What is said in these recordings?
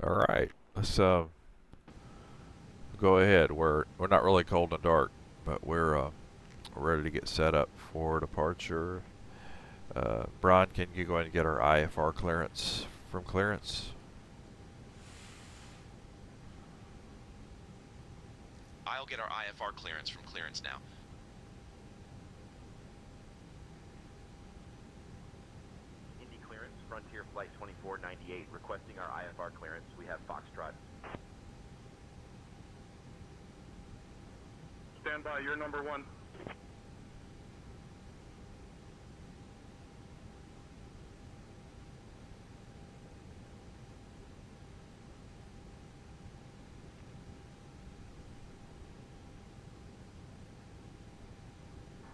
All right, let's go ahead. We're not really cold and dark, but we're ready to get set up for departure. Brian, can you go ahead and get our IFR clearance from clearance? I'll get our IFR clearance from clearance now. Indy clearance, Frontier Flight 2498, requesting our IFR clearance. We have Foxtrot. Stand by, you're number one.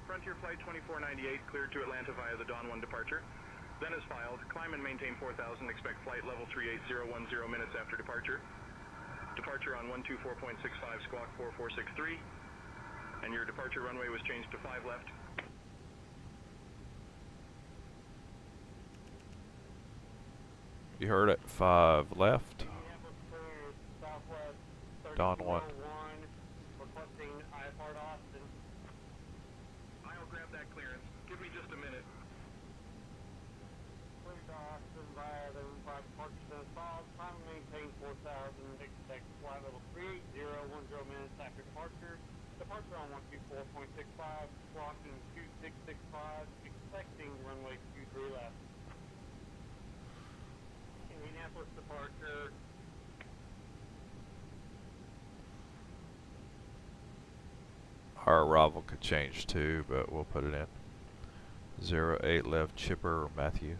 Frontier Flight 2498, cleared to Atlanta via the Dawn 1 departure. Then as filed, climb and maintain 4000, expect flight level 38010 minutes after departure. Departure on 124.65 squawk 4463, and your departure runway was changed to 5 left. You heard it. 5 left. Dawn 1. Requesting IFR to Austin. I'll grab that clearance. Give me just a minute. Clear to Austin via the 5 departure to installed. Climb and maintain 4000. Expect flight level 38010 minutes after departure. Departure on 124.65. Squawking 2665. Expecting runway 23 left. Indianapolis departure. Our arrival could change too, but we'll put it in. 08 left, Chipper or Matthew.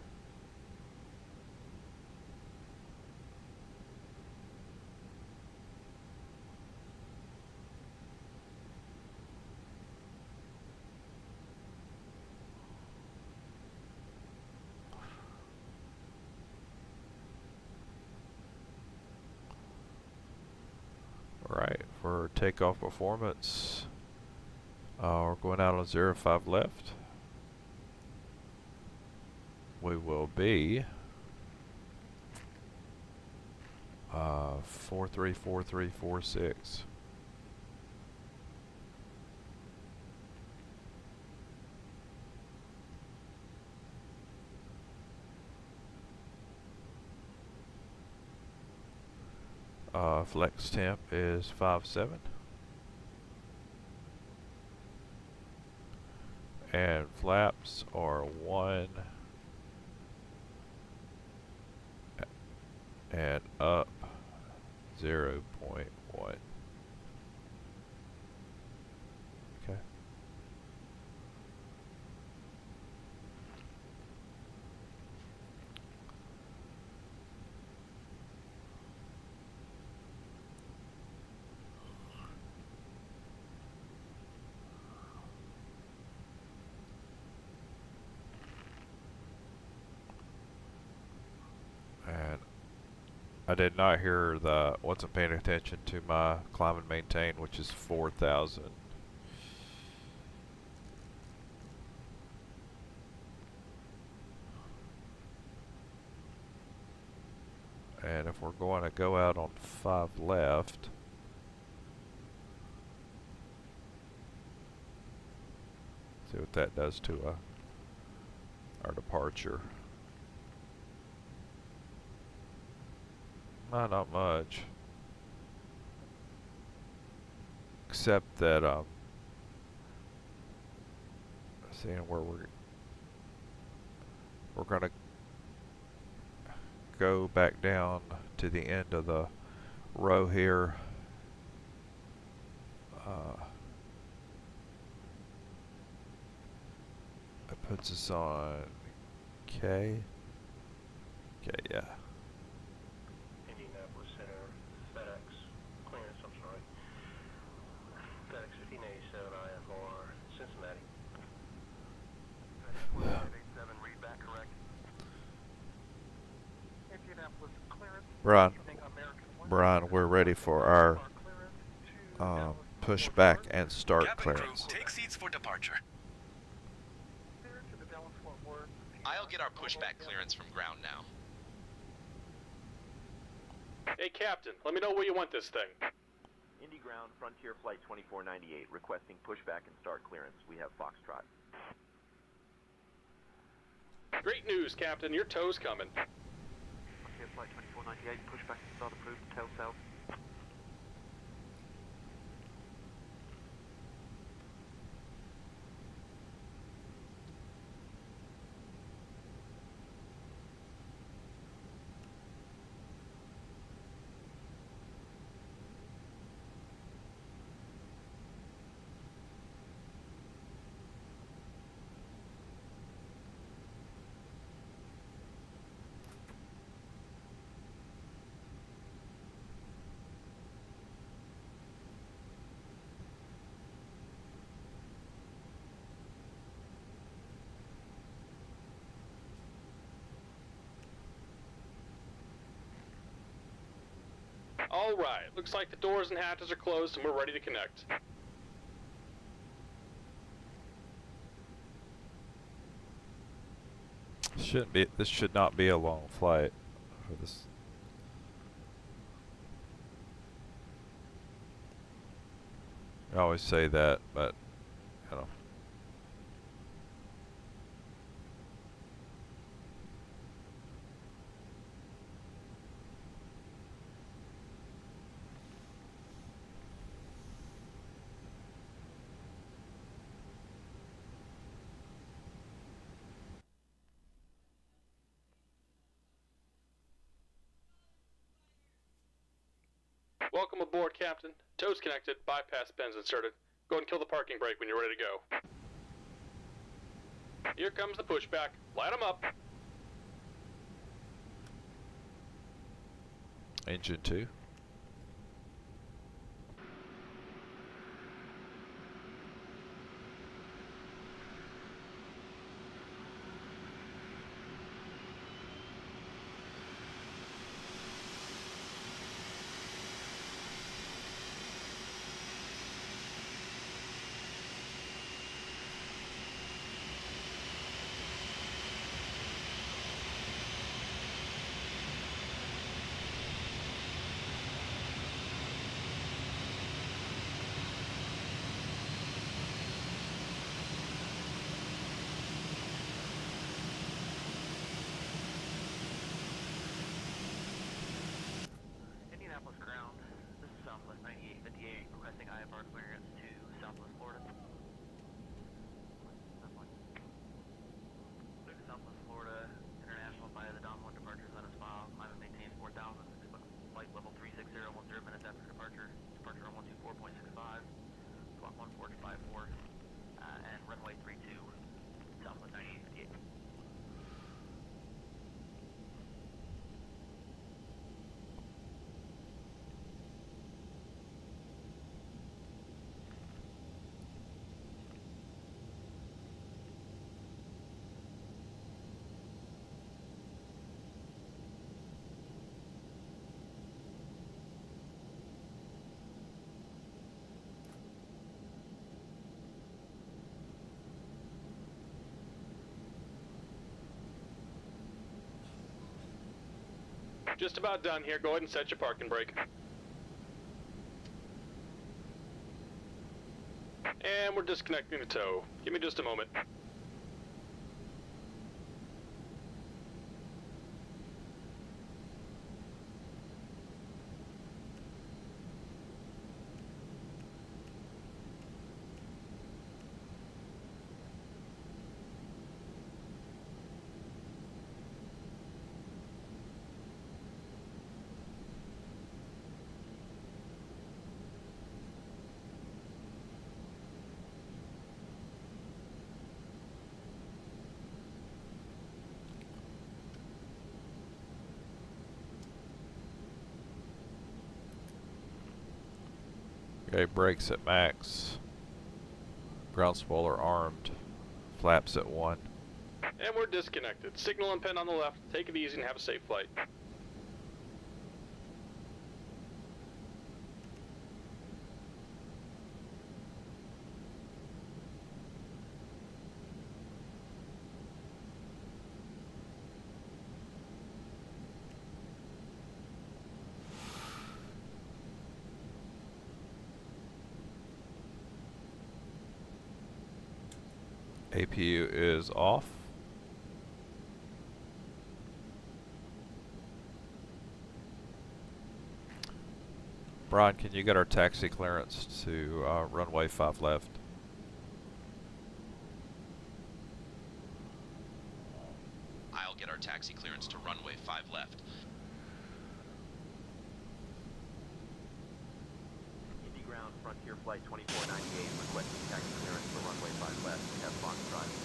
Alright, for takeoff performance, we're going out on 05 left. We will be 434346. Flex temp is 57. And flaps are 1 and up 0.1. Okay. And I did not hear wasn't paying attention to my climb and maintain, which is 4000. And if we're going to go out on 5 left, see what that does to our departure. Not much, except that seeing where we're gonna go back down to the end of the row here. It puts us on K. Okay, yeah. Indianapolis Center, FedEx, clearance, I'm sorry. FedEx 1587 IFR, Cincinnati. FedEx 1587, read back correct. Indianapolis clearance. Brian, we're ready for our pushback and start clearance. Take seats for departure. I'll get our pushback clearance from ground now. Hey, Captain, let me know where you want this thing. Indy Ground, Frontier Flight 2498, requesting pushback and start clearance. We have Foxtrot. Great news, Captain. Your tow's coming. Frontier Flight 2498, pushback and start approved, tail south. All right, looks like the doors and hatches are closed and we're ready to connect. This should not be a long flight for this. I always say that, but you know. Welcome aboard, Captain. Tow's connected, bypass pins inserted. Go and kill the parking brake when you're ready to go. Here comes the pushback. Light 'em up. Engine 2. Indianapolis ground, this is Southwest 9858, requesting IFR clearance to Southwest Florida. Southwest Florida International via the Don 1 departure zone is filed. Climb and maintain 4000. Flight level 36010 minutes after departure. Departure on 124.65. Squawk 1454. And runway 32. Southwest 9858. Just about done here. Go ahead and set your parking brake. And we're disconnecting the tow. Give me just a moment. Okay, brakes at max. Ground spoiler armed. Flaps at 1. And we're disconnected. Signal and pin on the left. Take it easy and have a safe flight. APU is off. Brian, can you get our taxi clearance to runway 5 left? I'll get our taxi clearance to runway 5 left. Indy Ground, Frontier Flight 2498, requesting taxi clearance for runway 5 left. Have Fox driving.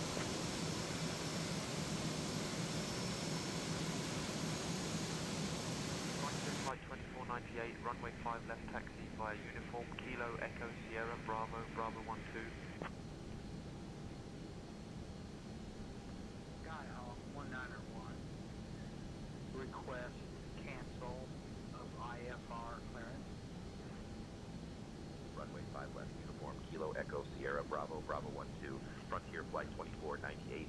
Frontier Flight 2498, runway 5 left taxi via uniform Kilo Echo Sierra Bravo Bravo 12. Skyhawk 191. Request cancel of IFR clearance. Runway 5 left uniform Kilo Echo Sierra Bravo Bravo 12, Frontier Flight 2498.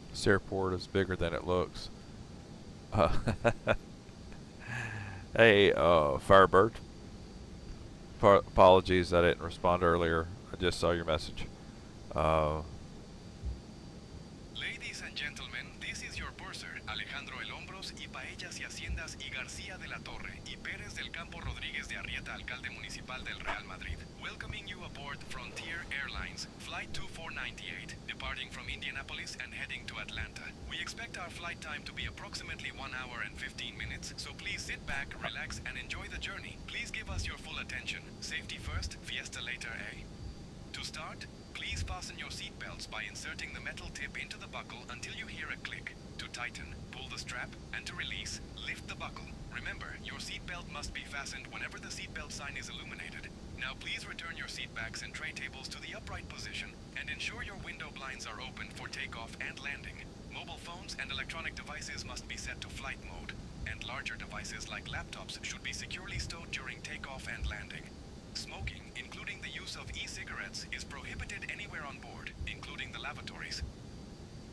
This airport is bigger than it looks. Hey, Firebird. Apologies I didn't respond earlier. I just saw your message. Ladies and gentlemen, this is your purser, Alejandro El Hombros y Paellas y Haciendas y García de la Torre y Pérez del Campo Rodríguez de Arrieta, alcalde municipal del Real Madrid. Welcoming you aboard Frontier Airlines, Flight 2498, departing from Indianapolis and heading to Atlanta. We expect our flight time to be approximately 1 hour and 15 minutes, so please sit back, relax, and enjoy the journey. Please give us your full attention. Safety first, fiesta later, eh? To start, please fasten your seatbelts by inserting the metal tip into the buckle until you hear a click. To tighten, pull the strap, and to release, lift the buckle. Remember, your seatbelt must be fastened whenever the seatbelt sign is illuminated. Now please return your seat backs and tray tables to the upright position and ensure your window blinds are open for takeoff and landing. Mobile phones and electronic devices must be set to flight mode, and larger devices like laptops should be securely stowed during takeoff and landing. Smoking, including the use of e-cigarettes, is prohibited anywhere on board, including the lavatories.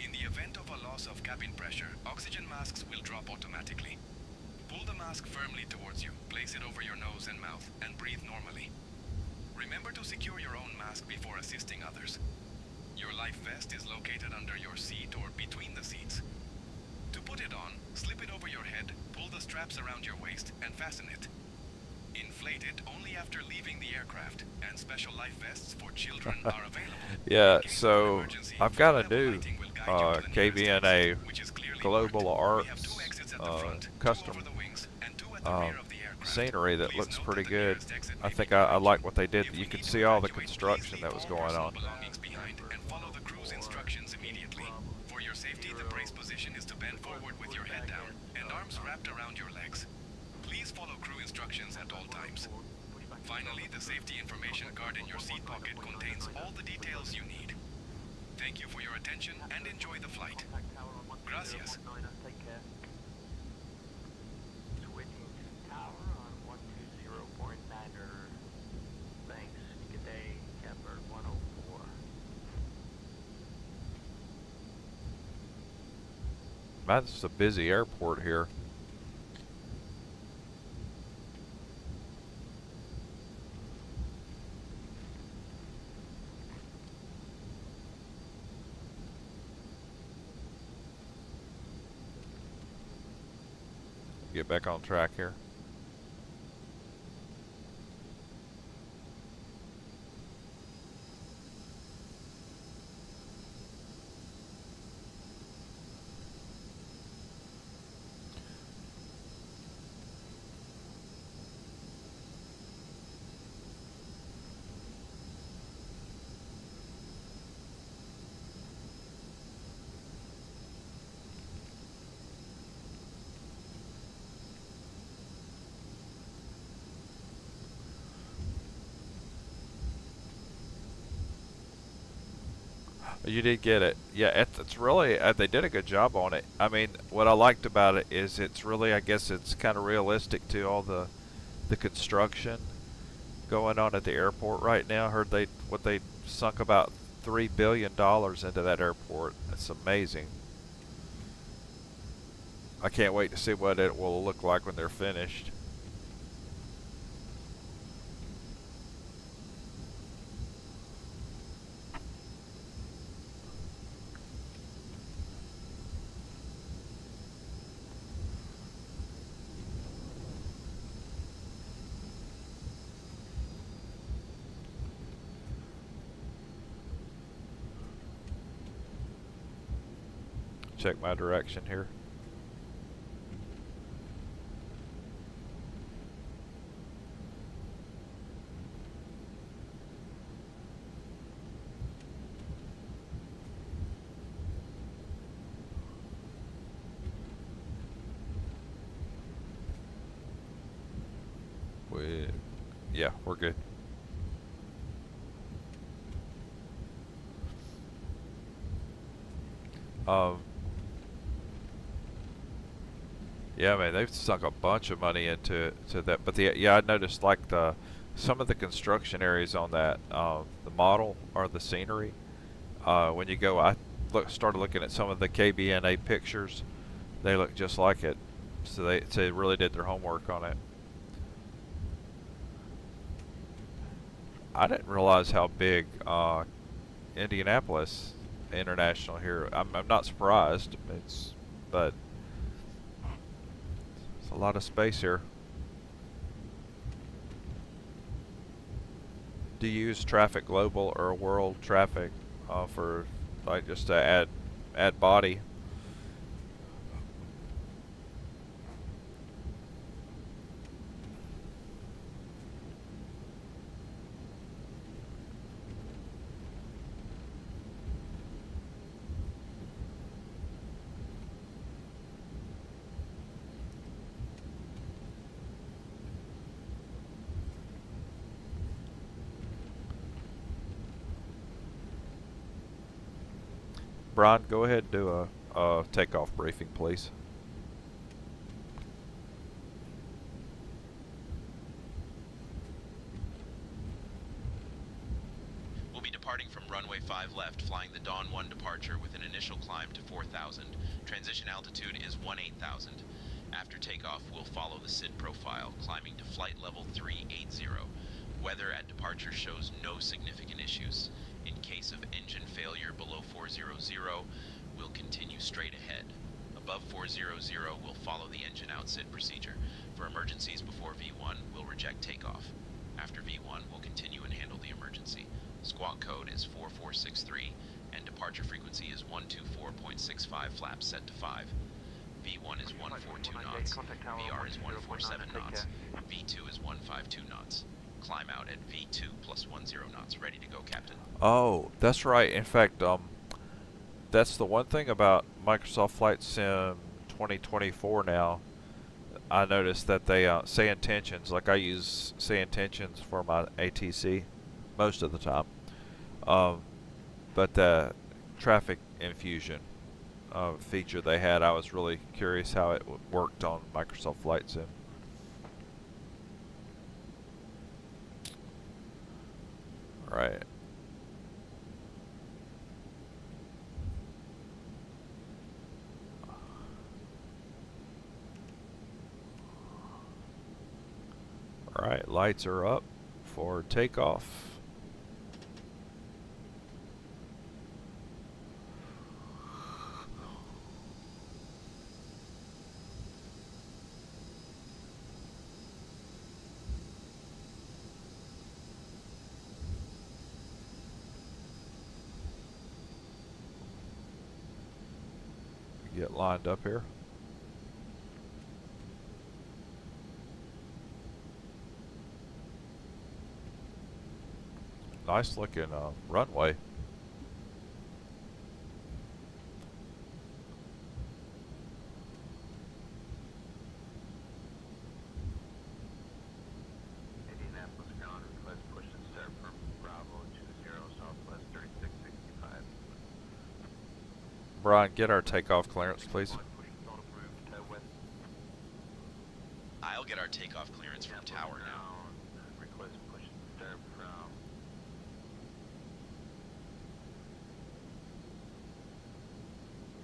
In the event of a loss of cabin pressure, oxygen masks will drop automatically. Pull the mask firmly towards you, place it over your nose and mouth, and breathe normally. Remember to secure your own mask before assisting others. Your life vest is located under your seat or between the seats. To put it on, slip it over your head, pull the straps around your waist, and fasten it. Inflate it only after leaving the aircraft, and special life vests for children are available. Yeah, In case of so emergency, I've got a full-level new lighting will guide you to the nearest KVNA exit, which is clearly Global marked. We have Arts 2 exits at the front, 2 custom over the wings, and 2 at the rear of the aircraft. scenery that Please looks note pretty that the good. nearest exit I may think be I behind like you. what they did. If You we can need to see all the evacuate, construction please that leave was all going personal on. belongings behind and follow the cruise instructions immediately. For your safety, the brace position is to bend forward with your head down and arms wrapped around your legs. Please follow crew instructions at all times. Finally, the safety information card in your seat pocket contains all the details you need. Thank you for your attention and enjoy the flight. Gracias. Take care. Switching to tower on 120.9er. Thanks. Good day, Catbird 104. Man, this is a busy airport here. Get back on track here. You did get it. Yeah, it's really, they did a good job on it. I mean, what I liked about it is it's really, I guess it's kind of realistic to all the construction going on at the airport right now. Heard they sunk about $3 billion into that airport. That's amazing. I can't wait to see what it will look like when they're finished. Check my direction here. Yeah, we're good. Yeah, man, they've sunk a bunch of money into that. But yeah, I noticed like some of the construction areas on that the model or the scenery. When you go, started looking at some of the KBNA pictures. They look just like it. So they really did their homework on it. I didn't realize how big Indianapolis International here. I'm not surprised. But it's a lot of space here. Do you use Traffic Global or World Traffic for like just to add body? Brian, go ahead and do a takeoff briefing, please. We'll be departing from runway 5 left, flying the Dawn 1 departure with an initial climb to 4,000. Transition altitude is 18,000. After takeoff, we'll follow the SID profile, climbing to flight level 380. Weather at departure shows no significant issues. In case of engine failure below 400, we'll continue straight ahead. Above 400, we'll follow the engine out SID procedure. For emergencies before V1, we'll reject takeoff. After V1, we'll continue and handle the emergency. Squawk code is 4463, and departure frequency is 124.65, flaps set to 5. V1 is 142 knots, VR is 147 knots, V2 is 152 knots. Climb out at V2 plus 10 knots. Ready to go, Captain. Oh, that's right. In fact, that's the one thing about Microsoft Flight Sim 2024 now. I noticed that they say intentions. Like I use say intentions for my ATC most of the time. But the traffic infusion feature they had, I was really curious how it worked on Microsoft Flight Sim. Right. Alright, lights are up for takeoff. Get lined up here. Nice looking runway. Indianapolis ground request push and start from Bravo 20 Southwest 3665. Brian, get our takeoff clearance, please. I'll get our takeoff clearance from tower now. Request push start from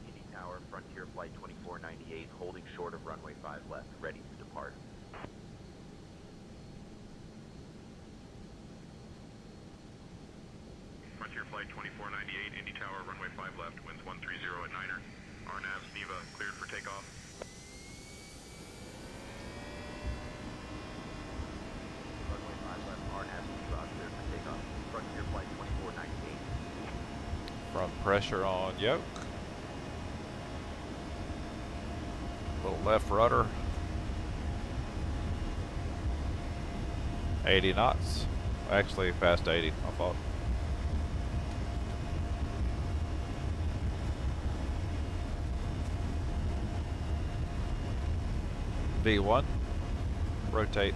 Indy Tower, Frontier Flight 2498, holding short of runway 5 left, ready to depart. Frontier Flight 2498, Indy Tower, runway 5 left, winds 130 at Niner. RNAV, Neva, cleared for takeoff. Runway 5 left, RNAV, Neva, cleared for takeoff. Frontier Flight 2498. Front pressure on yoke. Little left rudder. 80 knots. Actually, past 80, my fault. V1. Rotate.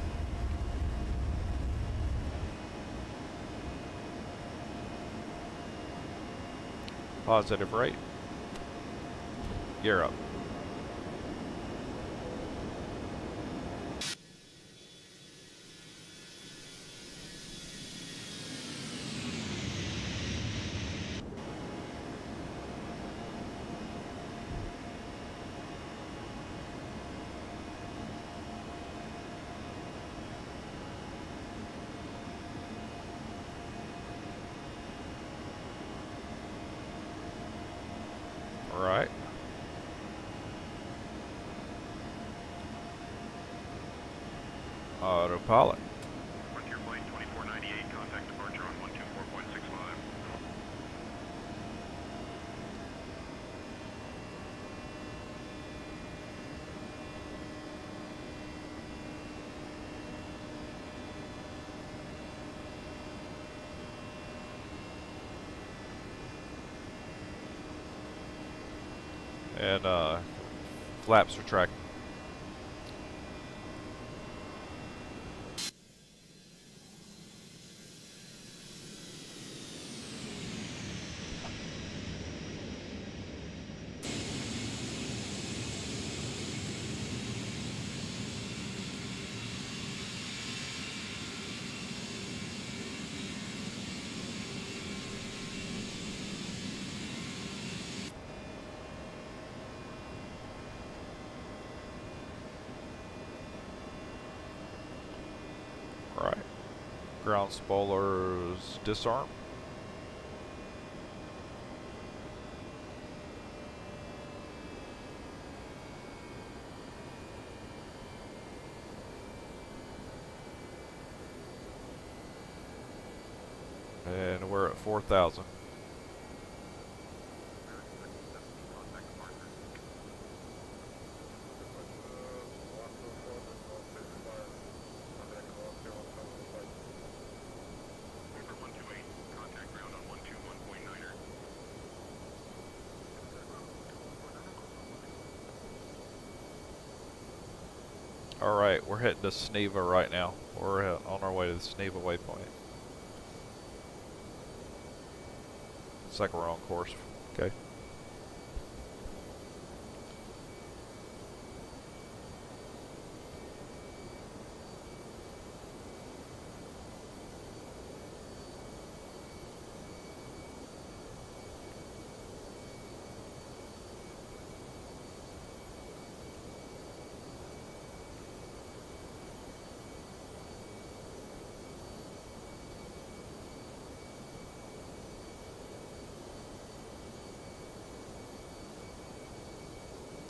Positive rate. Gear up. Right. Autopilot. Frontier Flight 2498, contact departure on 124.65. And flaps are tracking. Right. Ground spoilers disarm. And we're at 4,000. Paper 128, contact ground on 121.9er. All right, we're heading to Sneva right now. We're on our way to the Sneva waypoint. Looks like we're on course. Okay.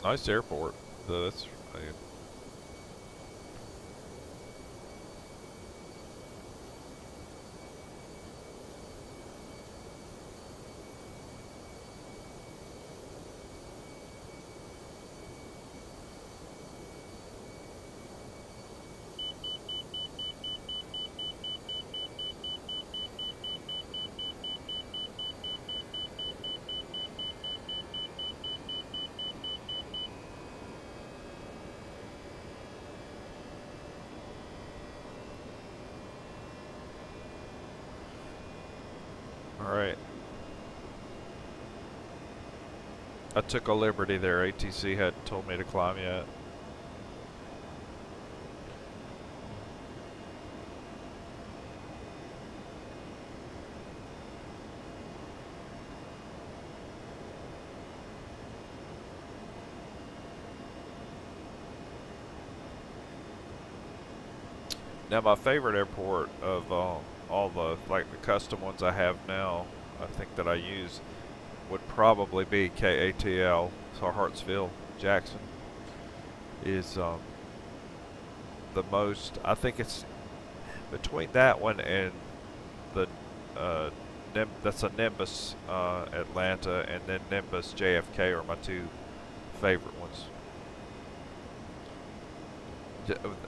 Nice airport. That's all right. I took a liberty there. ATC hadn't told me to climb yet. Now my favorite airport of all the the custom ones I have now, I think that I use, would probably be KATL, so Hartsville, Jackson, is the most. I think it's between that one and the that's a Nimbus Atlanta, and then Nimbus JFK are my two favorite ones.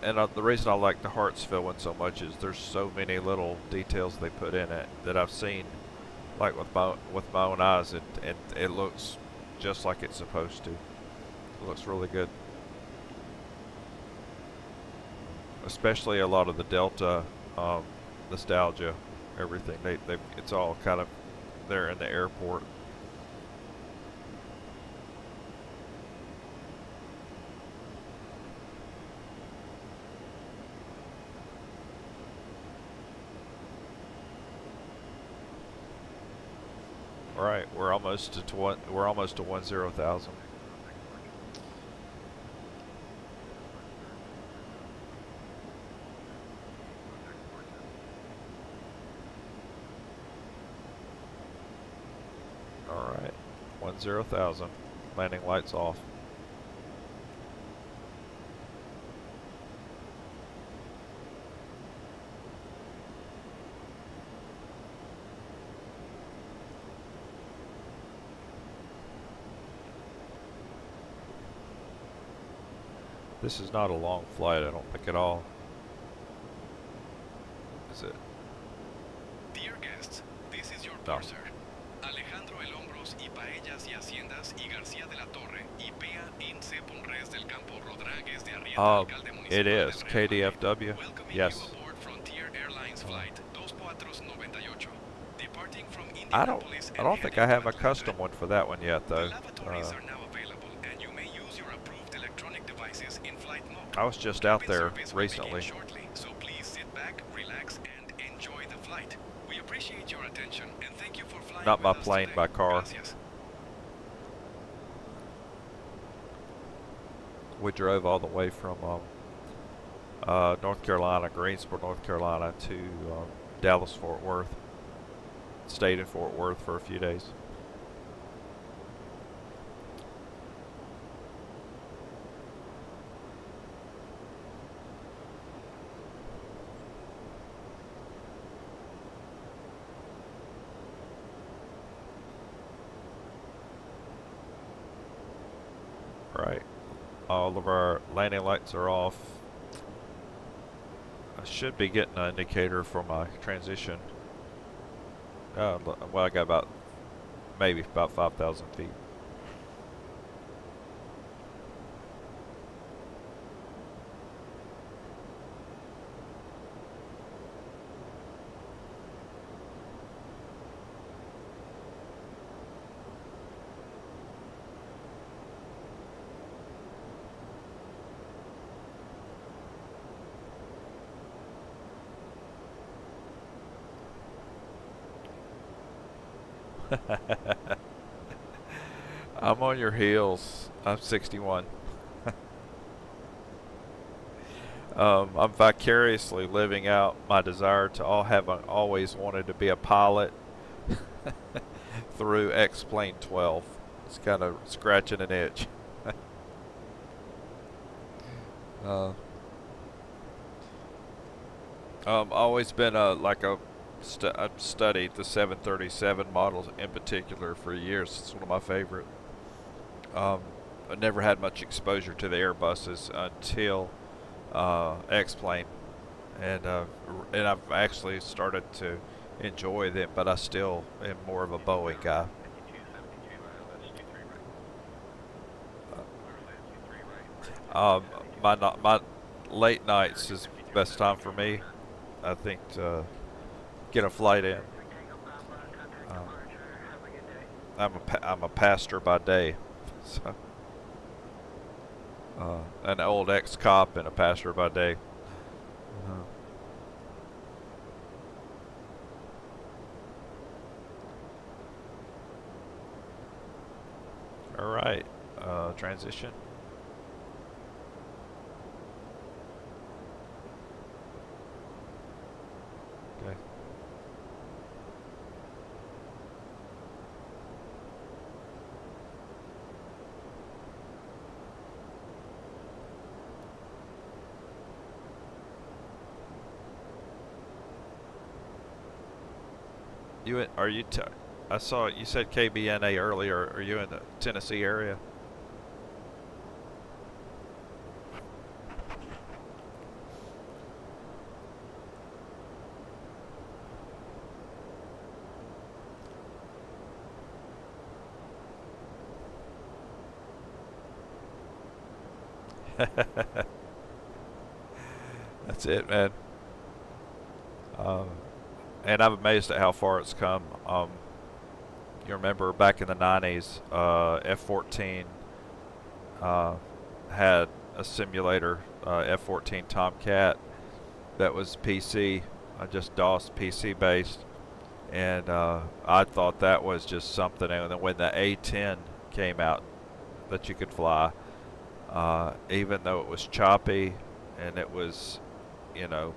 And the reason I like the Hartsville one so much is there's so many little details they put in it that I've seen, like with my own eyes, and it looks just like it's supposed to. It looks really good. Especially a lot of the Delta nostalgia, everything. It's all kind of there in the airport. All right, we're almost to 10,000. All right, 10,000. Landing lights off. This is not a long flight, I don't think at all. Is it? Dear guests, this is your No. purser. Alejandro El Hombros y Paellas y Haciendas y García de la Torre y Pea Ince Ponres del Campo Rodríguez de Arrieta, alcalde municipal It is del Real Madrid. KDFW. Welcoming Yes. you aboard Frontier Airlines flight 2498, departing from I Indianapolis don't and think I heading have to a custom one for that one yet, The though. lavatories are now available, and you may use your approved electronic devices in flight mode. I was just out Cabin there service will begin recently. shortly, so please sit back, relax, and enjoy the flight. We appreciate your attention and thank you for flying Not with by us plane, today. by car. Gracias. We drove all the way from North Carolina, Greensboro, North Carolina, to Dallas, Fort Worth. Stayed in Fort Worth for a few days. Right. All of our landing lights are off. I should be getting an indicator for my transition. Well, I got maybe about 5,000 feet. I'm on your heels. I'm 61. I'm vicariously living out my desire to always wanted to be a pilot through Xplane 12. It's kind of scratching an itch. Always been I've studied the 737 models in particular for years. It's one of my favorite. I never had much exposure to the Airbuses until Xplane, and I've actually started to enjoy them, but I still am more of a Boeing guy. My late nights is the best time for me, I think, to get a flight in. I'm a pastor by day, So, an old ex-cop and a pastor by day. All right, transition. Okay. Are you? I saw you said KBNA earlier. Are you in the Tennessee area? That's it, man. And I'm amazed at how far it's come. You remember back in the 90s, F-14 had a simulator, F-14 Tomcat, that was PC, just DOS PC based, and I thought that was just something. And then when the A10 came out that you could fly, even though it was choppy and it was, you know,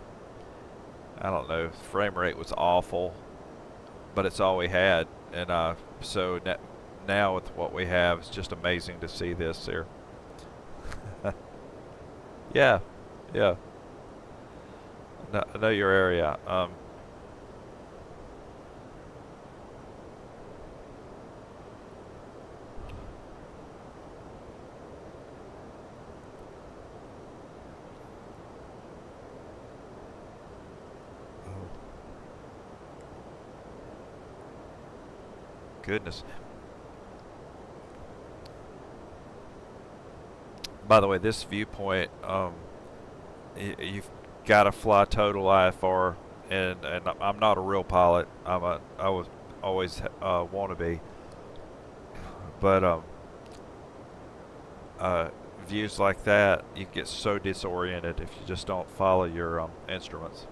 I don't know, frame rate was awful, but it's all we had. And so now with what we have, it's just amazing to see this here. Yeah, yeah. I know your area. Goodness. By the way, this viewpoint, you've got to fly total IFR, and I'm not a real pilot. I was always want to be, but views like that, you get so disoriented if you just don't follow your instruments.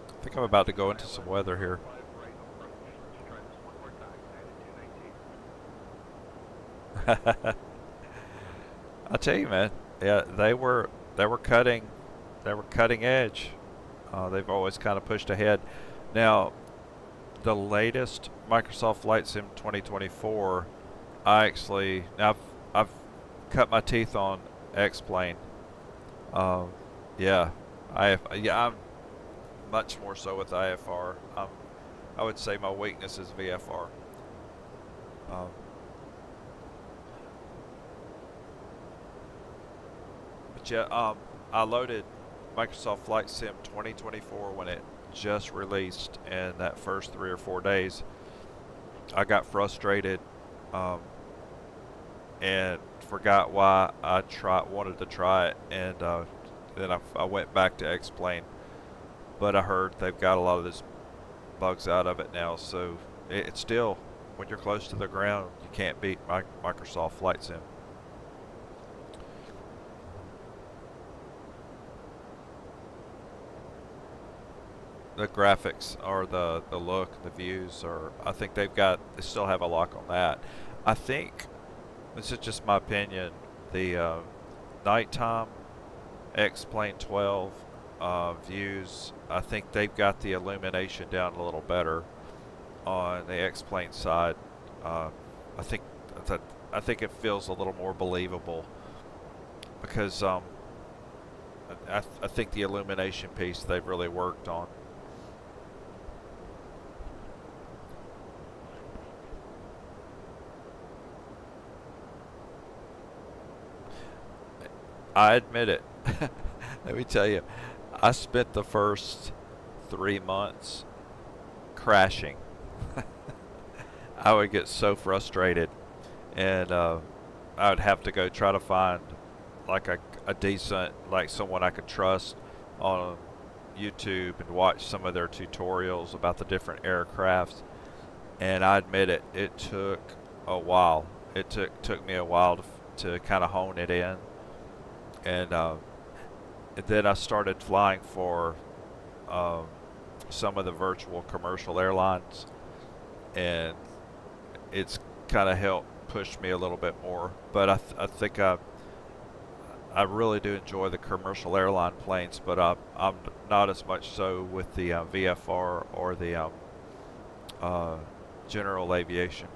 I think I'm about to go into some weather here. I tell you, man, yeah, they were cutting edge. They've always kind of pushed ahead. Now, the latest Microsoft Flight Sim 2024, I've cut my teeth on Xplane. I'm much more so with IFR. I would say my weakness is VFR. But yeah, I loaded Microsoft Flight Sim 2024 when it just released, and that first 3 or 4 days, I got frustrated, and forgot why I wanted to try it, and then I went back to Xplane. But I heard they've got a lot of these bugs out of it now, so it's still, when you're close to the ground, you can't beat Microsoft Flight Sim. The graphics, or the look, the views, or I think they still have a lock on that. I think, this is just my opinion, the nighttime Xplane 12 views, I think they've got the illumination down a little better on the Xplane side. I think it feels a little more believable because I think the illumination piece they've really worked on. I admit it. Let me tell you, I spent the first 3 months crashing. I would get so frustrated, and I would have to go try to find like a decent, like someone I could trust on YouTube and watch some of their tutorials about the different aircrafts. And I admit it, it took a while. It took me a while to kind of hone it in, and then I started flying for some of the virtual commercial airlines, and it's kind of helped push me a little bit more. But I think I really do enjoy the commercial airline planes, but I'm not as much so with the VFR or the general aviation.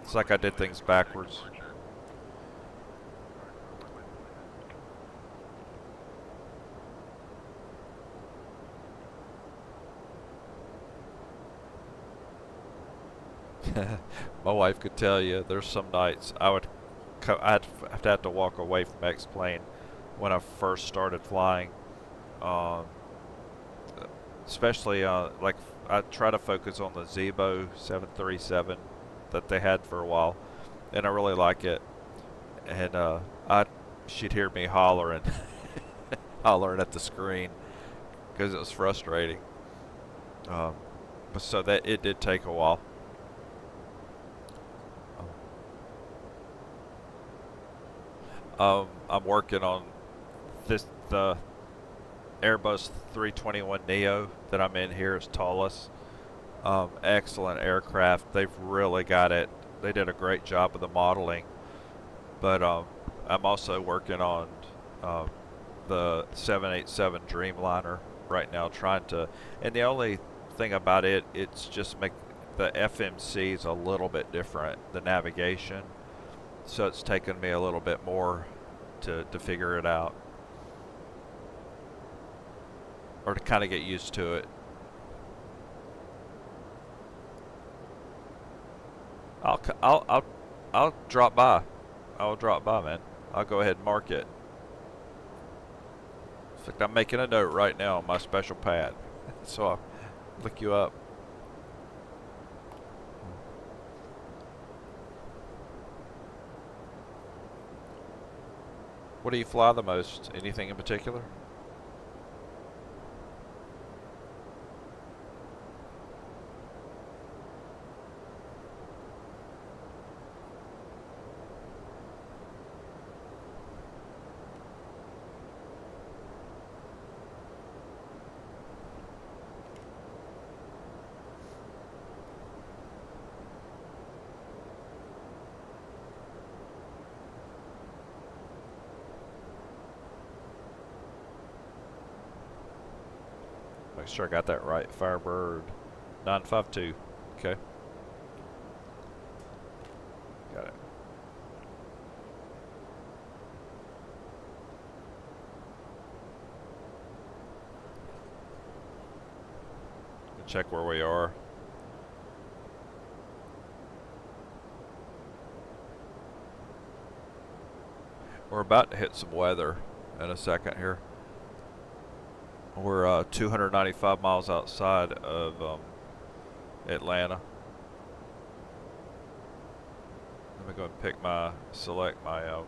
It's like I did things backwards. My wife could tell you there's some nights I'd have to walk away from Xplane when I first started flying. Um, Especially like I try to focus on the Zebo 737 that they had for a while, and I really like it. And she'd hear me hollering, hollering at the screen because it was frustrating. But so that it did take a while. I'm working on the Airbus 321neo that I'm in here is Toliss. Excellent aircraft. They've really got it. They did a great job of the modeling. But I'm also working on the 787 Dreamliner right now, trying to. And the only thing about it, it's just make the FMC is a little bit different, the navigation. So it's taken me a little bit more to figure it out, or to kind of get used to it. I'll drop by. I'll drop by, man. I'll go ahead and mark it. In fact, I'm making a note right now on my special pad, so I'll look you up. What do you fly the most? Anything in particular? Make sure I got that right. Firebird 952. Okay. Got it. Check where we are. We're about to hit some weather in a second here. We're 295 miles outside of Atlanta. Let me go and select my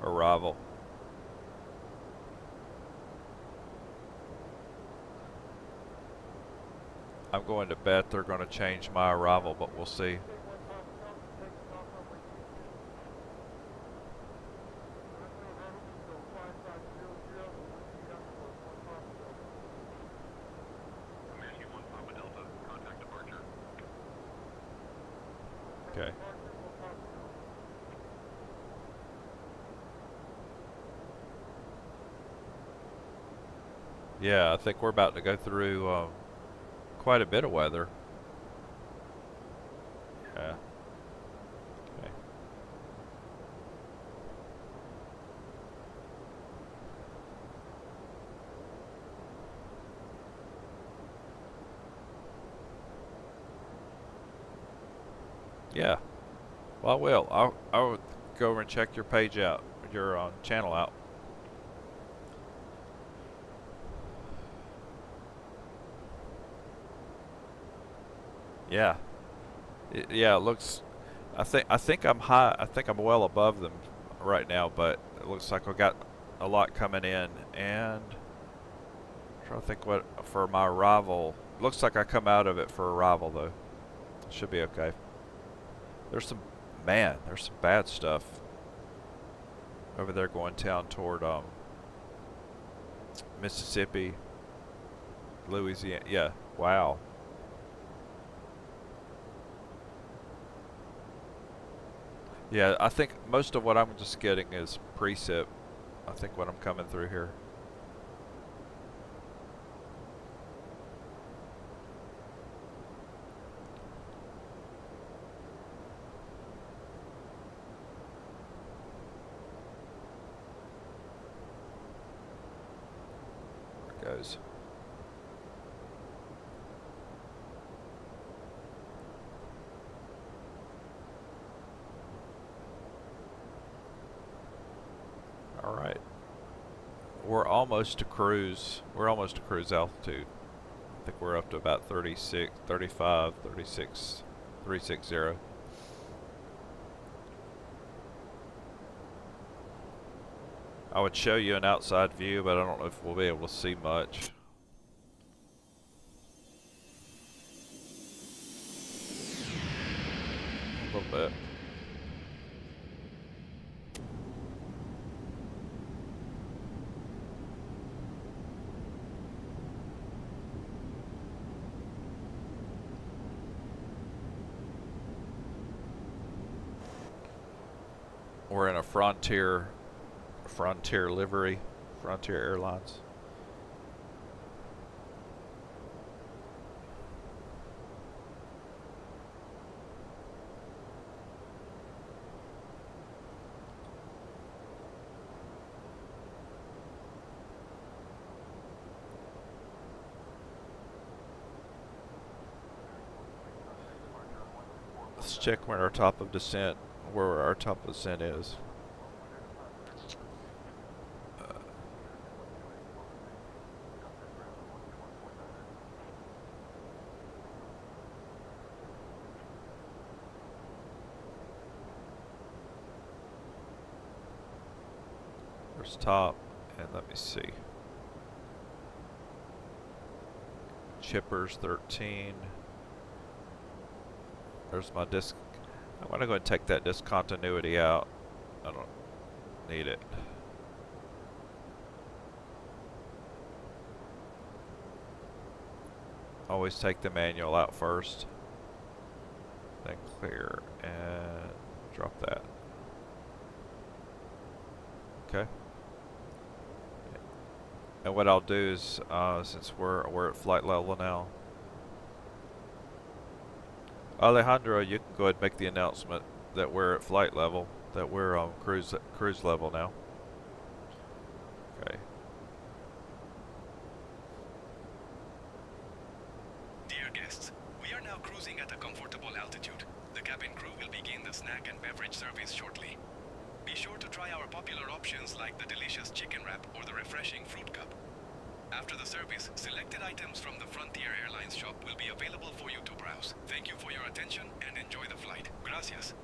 arrival. I'm going to bet they're going to change my arrival, but we'll see. Okay. Yeah, I think we're about to go through quite a bit of weather. Yeah. Okay. Yeah. Well, I will. I'll go over and check your page out, your channel out. Yeah. Yeah, it looks. I think I'm high. I think I'm well above them right now, but it looks like I got a lot coming in, and I'm trying to think what for my arrival. Looks like I come out of it for arrival though. Should be okay. There's some bad stuff over there going down toward Mississippi, Louisiana. Yeah, wow. Yeah, I think most of what I'm just getting is precip. I think when I'm coming through here. There it goes. All right. We're almost to cruise. We're almost to cruise altitude. I think we're up to about 36, 35, 36, 360. I would show you an outside view, but I don't know if we'll be able to see much. A little bit. We're in a Frontier livery, Frontier Airlines. Let's check where our top of descent is. There's top, and let me see. Chippers 13. There's my disc. I'm going to go and take that discontinuity out. I don't need it. Always take the manual out first. Then clear and drop that. Okay. And what I'll do is, since we're at flight level now, Alejandro, you can go ahead and make the announcement that we're at flight level, that we're on cruise level now. Okay. Dear guests, we are now cruising at a comfortable altitude. The cabin crew will begin the snack and beverage service shortly. Be sure to try our popular options like the delicious chicken wrap or the refreshing fruit cup. After the service, selected items from the Frontier Airlines shop will be available for you to browse. Thank you for your attention and enjoy the flight. Gracias.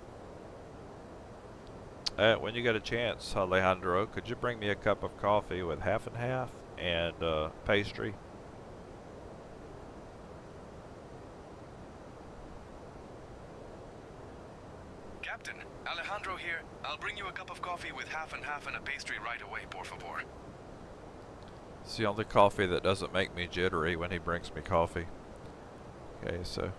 When you get a chance, Alejandro, could you bring me a cup of coffee with half and half and pastry? Captain, Alejandro here. I'll bring you a cup of coffee with half and half and a pastry right away, por favor. It's the only coffee that doesn't make me jittery when he brings me coffee. Okay, so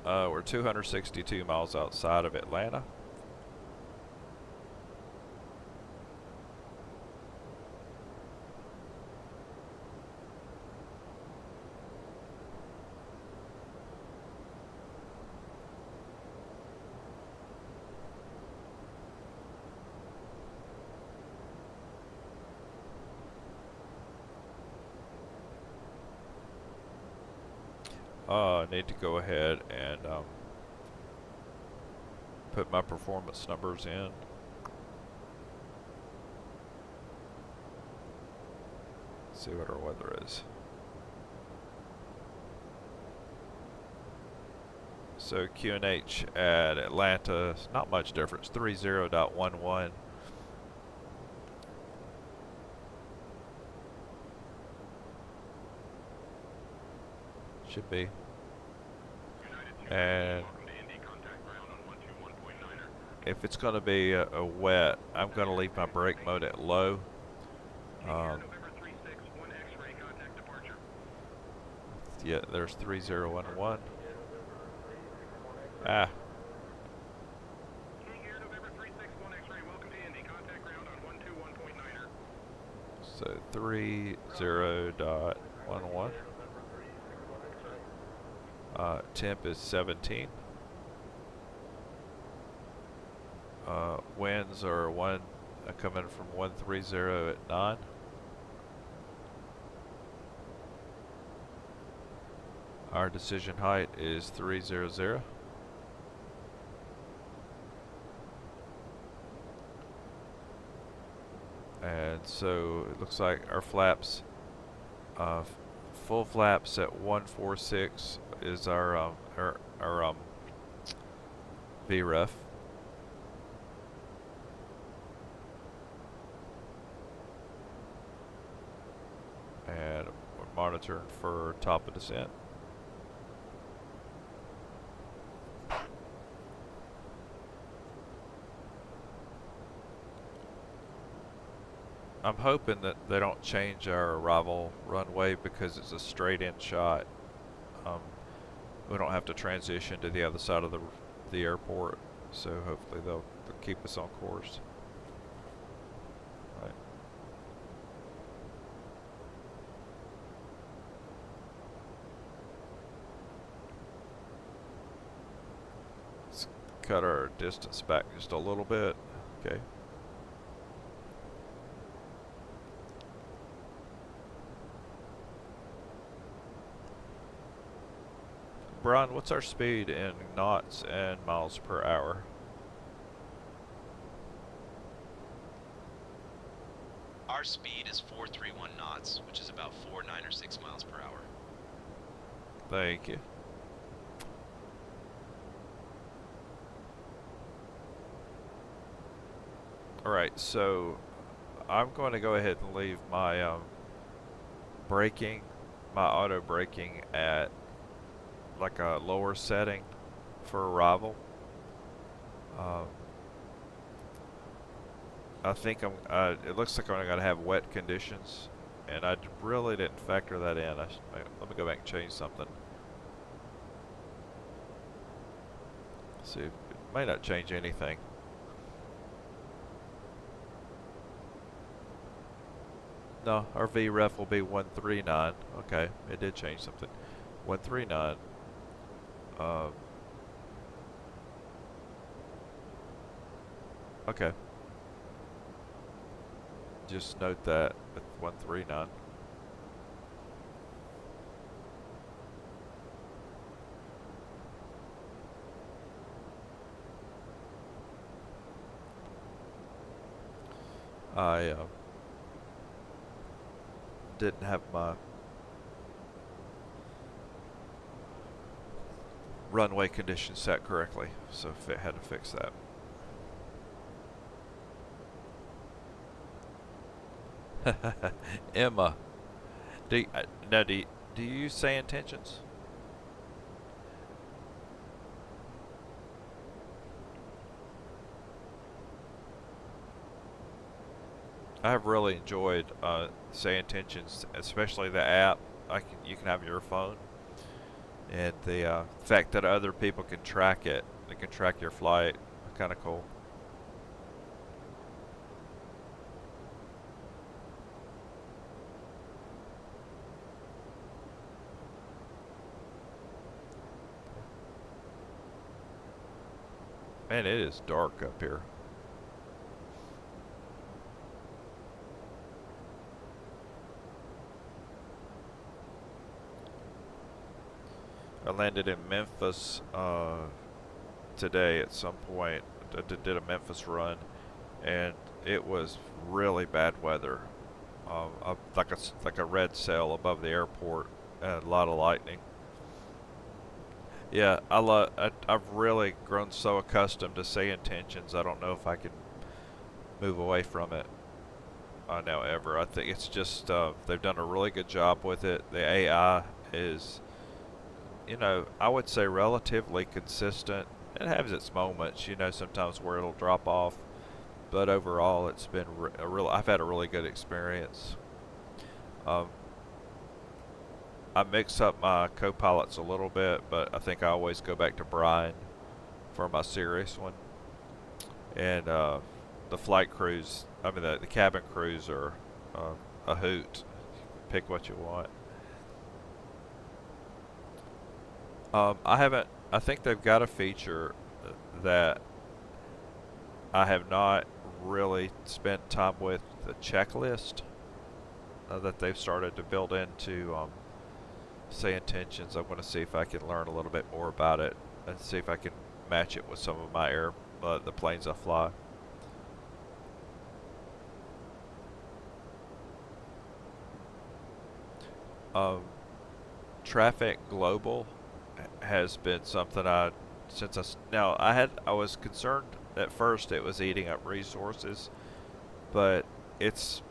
we're 262 miles outside of Atlanta. I need to go ahead and put my performance numbers in. See what our weather is. So QNH at Atlanta, not much difference, 30.11. Should be. And if it's going to be a wet, I'm going to leave my brake mode at low. Yeah, there's 3011. Ah. So 30.11. Temp is 17. Winds are coming from 130 at 9. Our decision height is 300. And so it looks like our flaps, full flaps at 146 is our VREF. And we're monitoring for top of descent. I'm hoping that they don't change our arrival runway because it's a straight in shot. We don't have to transition to the other side of the airport, so hopefully they'll keep us on course. Right. Let's cut our distance back just a little bit. Okay. Brian, what's our speed in knots and miles per hour? Our speed is 431 knots, which is about 496 miles per hour. Thank you. Alright, so I'm going to go ahead and leave my braking, my auto braking at like a lower setting for arrival. I think it looks like I'm gonna have wet conditions, and I really didn't factor that in. Let me go back and change something. See, it may not change anything. No, our VREF will be 139. Okay, it did change something. 139. Okay. Just note that at 139. I didn't have my runway conditions set correctly, so I had to fix that. Emma, do you use Say Intentions? I have really enjoyed Say Intentions, especially the app. You can have your phone, and the fact that other people can track it, they can track your flight, kind of cool. Man, it is dark up here. I landed in Memphis today at some point. I did a Memphis run, and it was really bad weather. Like a red cell above the airport, and a lot of lightning. Yeah, I've really grown so accustomed to say intentions. I don't know if I can move away from it now ever. I think it's just they've done a really good job with it. The AI is, you know, I would say relatively consistent. It has its moments, you know, sometimes where it'll drop off, but overall it's been I've had a really good experience. I mix up my co-pilots a little bit, but I think I always go back to Brian for my serious one. And the flight crews, I mean the cabin crews are a hoot. Pick what you want. I think they've got a feature that I have not really spent time with, the checklist that they've started to build into say intentions. I'm going to see if I can learn a little bit more about it and see if I can match it with some of my the planes I fly. Traffic Global has been something I was concerned at first it was eating up resources, but it's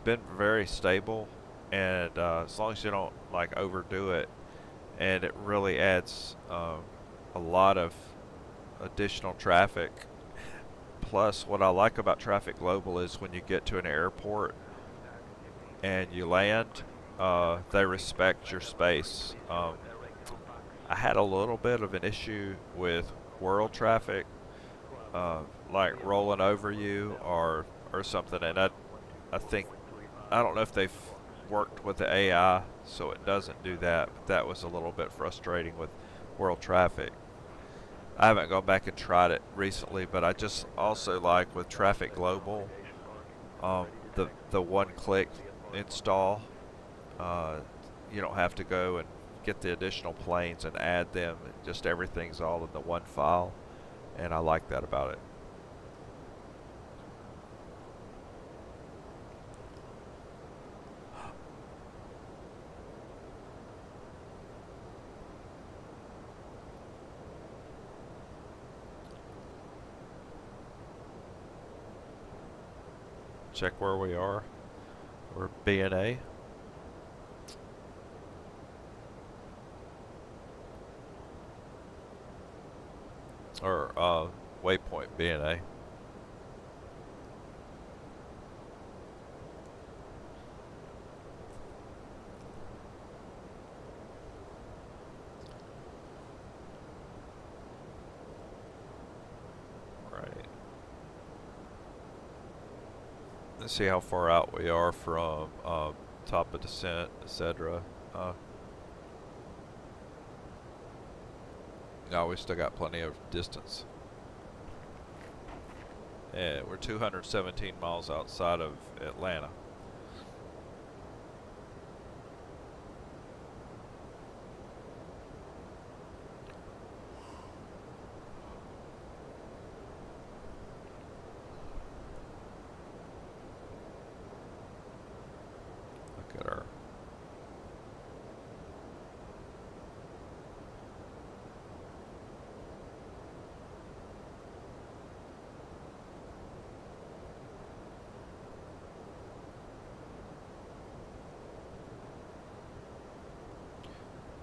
been very stable, and as long as you don't like overdo it, and it really adds a lot of additional traffic. Plus, what I like about Traffic Global is when you get to an airport and you land, they respect your space. I had a little bit of an issue with world traffic, like rolling over you or something, and I don't know if they've worked with the AI so it doesn't do that, but that was a little bit frustrating with world traffic. I haven't gone back and tried it recently, but I just also like with Traffic Global, the one-click install. You don't have to go and get the additional planes and add them. Just everything's all in the one file, and I like that about it. Check where we are. We're B&A. Or waypoint B&A. Let's see how far out we are from top of descent, etc. No, we still got plenty of distance. And we're 217 miles outside of Atlanta. Look at our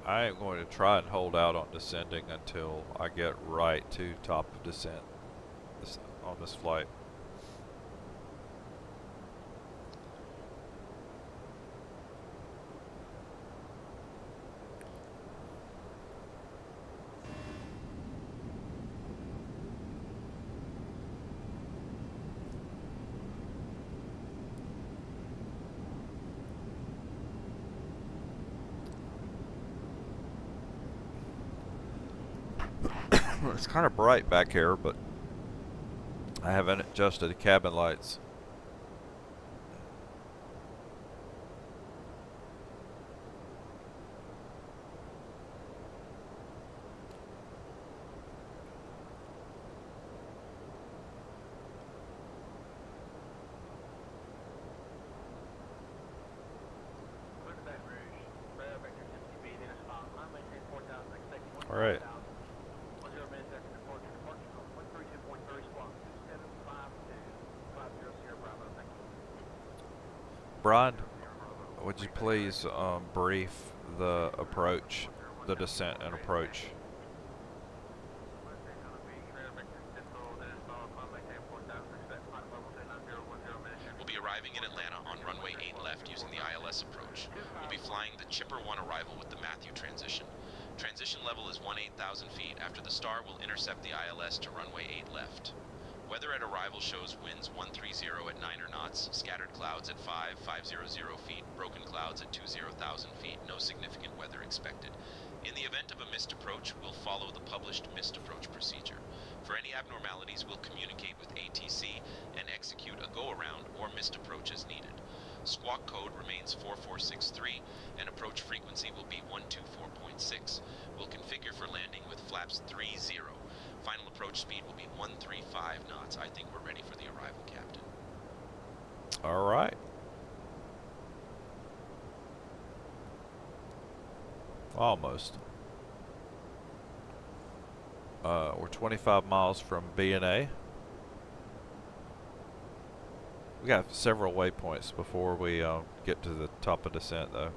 I am going to try and hold out on descending until I get right to top of descent on this flight. It's kind of bright back here, but I haven't adjusted the cabin lights. All right. 10 minutes after departure. Departure from 132.30 squawk 2752 500 Bravo. Thank you. Brian, would you please brief the approach, the descent and approach? We'll be arriving in Atlanta on runway 8 left using the ILS approach. We'll be flying the Chipper 1 arrival with the Matthew transition. Transition level is 18,000 feet. After the star, we'll intercept the ILS to runway 8 left. Weather at arrival shows winds 130 at 9 knots, scattered clouds at 500 feet, broken clouds at 20,000 feet. No significant weather expected. In the event of a missed approach, we'll follow the published missed approach procedure. For any abnormalities, we'll communicate with ATC and execute a go-around or missed approach as needed. Squawk code remains 4463, and approach frequency will be 124.6. We'll configure for landing with flaps 30. Final approach speed will be 135 knots. I think we're ready for the arrival, Captain. All right. Almost. We're 25 miles from B&A. We got several waypoints before we get to the top of descent, though.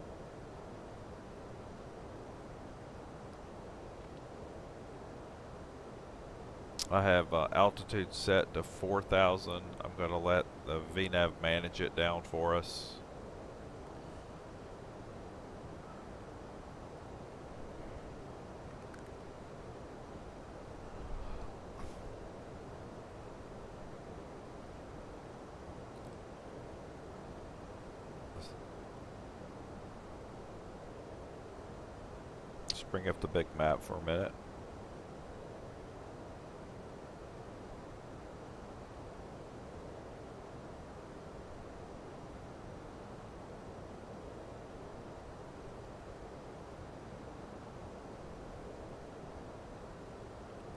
I have altitude set to 4,000. I'm going to let the VNAV manage it down for us. Let's bring up the big map for a minute.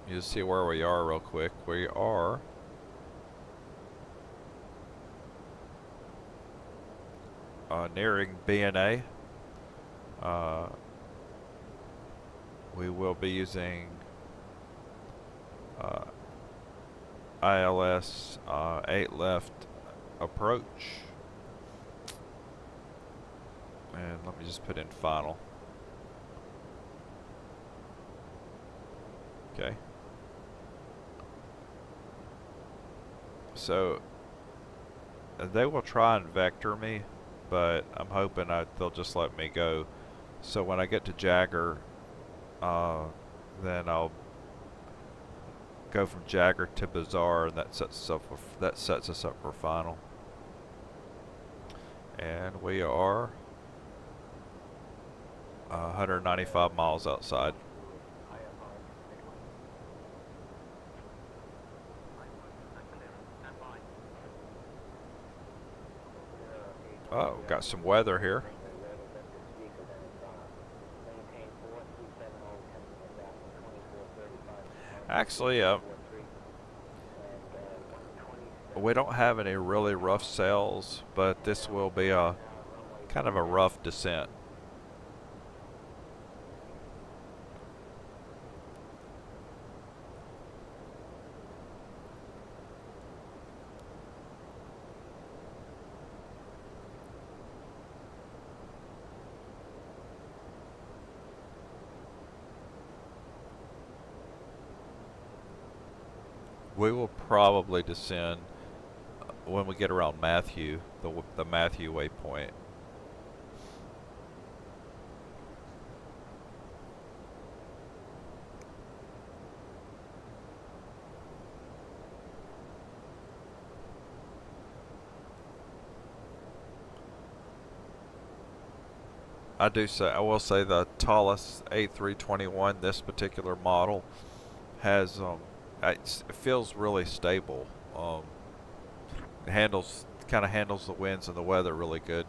You see where we are real quick. We are nearing B&A. We will be using ILS 8 left approach. And let me just put in final. Okay. So they will try and vector me, but I'm hoping they'll just let me go. So when I get to Jagger, then I'll go from Jagger to Bazaar, and that sets us up for final. And we are 195 miles outside. Oh, got some weather here. Actually, we don't have any really rough sails, but this will be a kind of a rough descent. We will probably descend when we get around Matthew, the Matthew waypoint. I will say the Toliss A321, this particular model, has it feels really stable. It kind of handles the winds and the weather really good.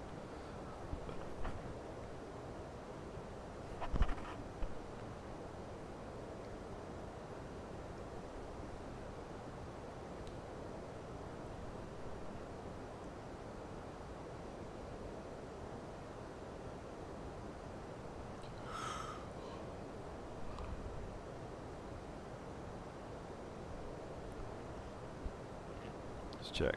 Let's check.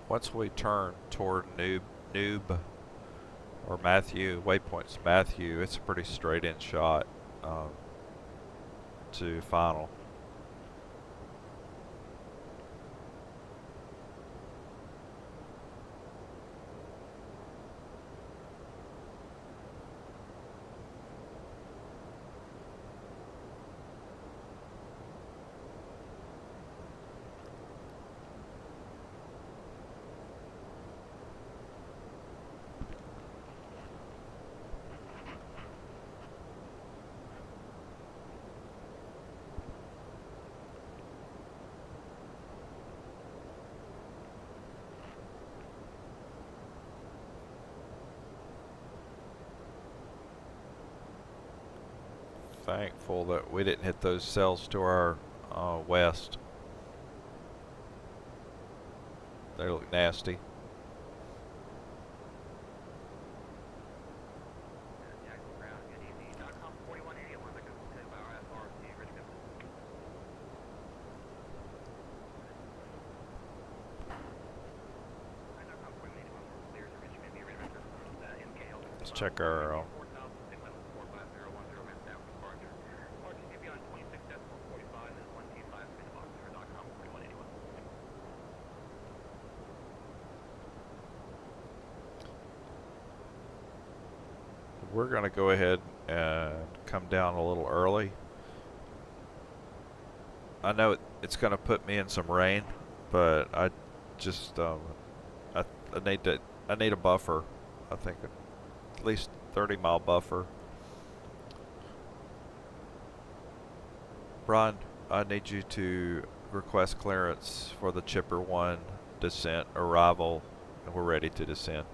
Once we turn toward Noob or Matthew, waypoints Matthew, it's a pretty straight in shot to final. Thankful that we didn't hit those cells to our west. They look nasty. Jackson Brown, good evening. .com 4180, one second. Tell you about our FRC, ready to go. .com 4180, clear to reach maybe ready to go. MKL. Let's check our 4,000, minutes down from departure. Departure should be on 26.45 and 125 minute box for .com 4181. We're going to go ahead and come down a little early. I know it's going to put me in some rain, but I just I need a buffer. I think at least 30-mile buffer. Brian, I need you to request clearance for the Chipper 1 descent arrival, and we're ready to descend.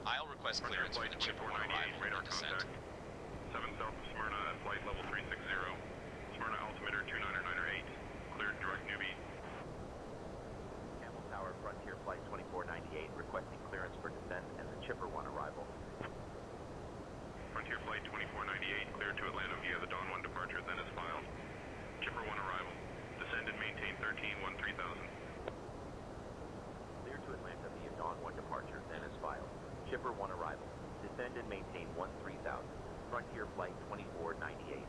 I'll request clearance for the Chipper 1 arrival radar and descent. contact. 7 south of Smyrna at flight level 360. Smyrna altimeter 29908. Cleared direct newbie. Camel Tower, Frontier Flight 2498, requesting clearance for descent and the Chipper 1 arrival. Frontier Flight 2498 cleared to Atlanta via the Dawn 1 departure, then is filed. Chipper 1 arrival. Descend and maintain 13-3000. Cleared to Atlanta via Dawn 1 departure, then is filed. Chipper 1 arrival. Descend and maintain 13,000. Frontier Flight 2498.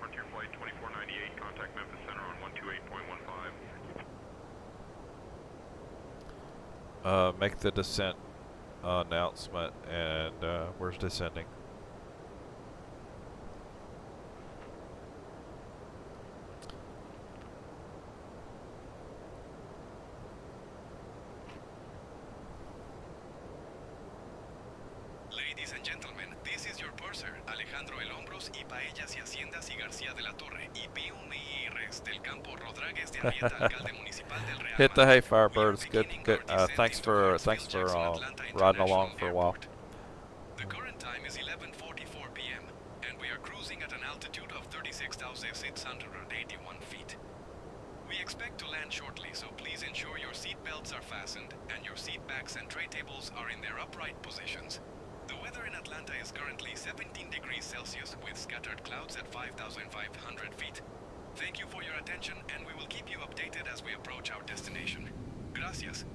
Frontier Flight 2498, contact Memphis Center on 128.15. Make the descent announcement, and we're descending. Ladies and gentlemen, this is your purser, Alejandro El Hombros y Paellas y Haciendas y García de la Torre y PUMIRs del Campo Rodríguez de Arrieta, alcalde municipal del Real Hit the Madrid. hay, We are Firebirds. Good. beginning our descent Thanks into for Hartsfield Jackson Atlanta riding International along for a while. Airport. The current time is 11:44 p.m. and we are cruising at an altitude of 36,681 feet. We expect to land shortly, so please ensure your seat belts are fastened and your seat backs and tray tables are in their upright positions. The weather in Atlanta is currently 17 degrees Celsius with scattered clouds at 5,500 feet. Thank you for your attention, and we will keep you updated as we approach our destination. Gracias.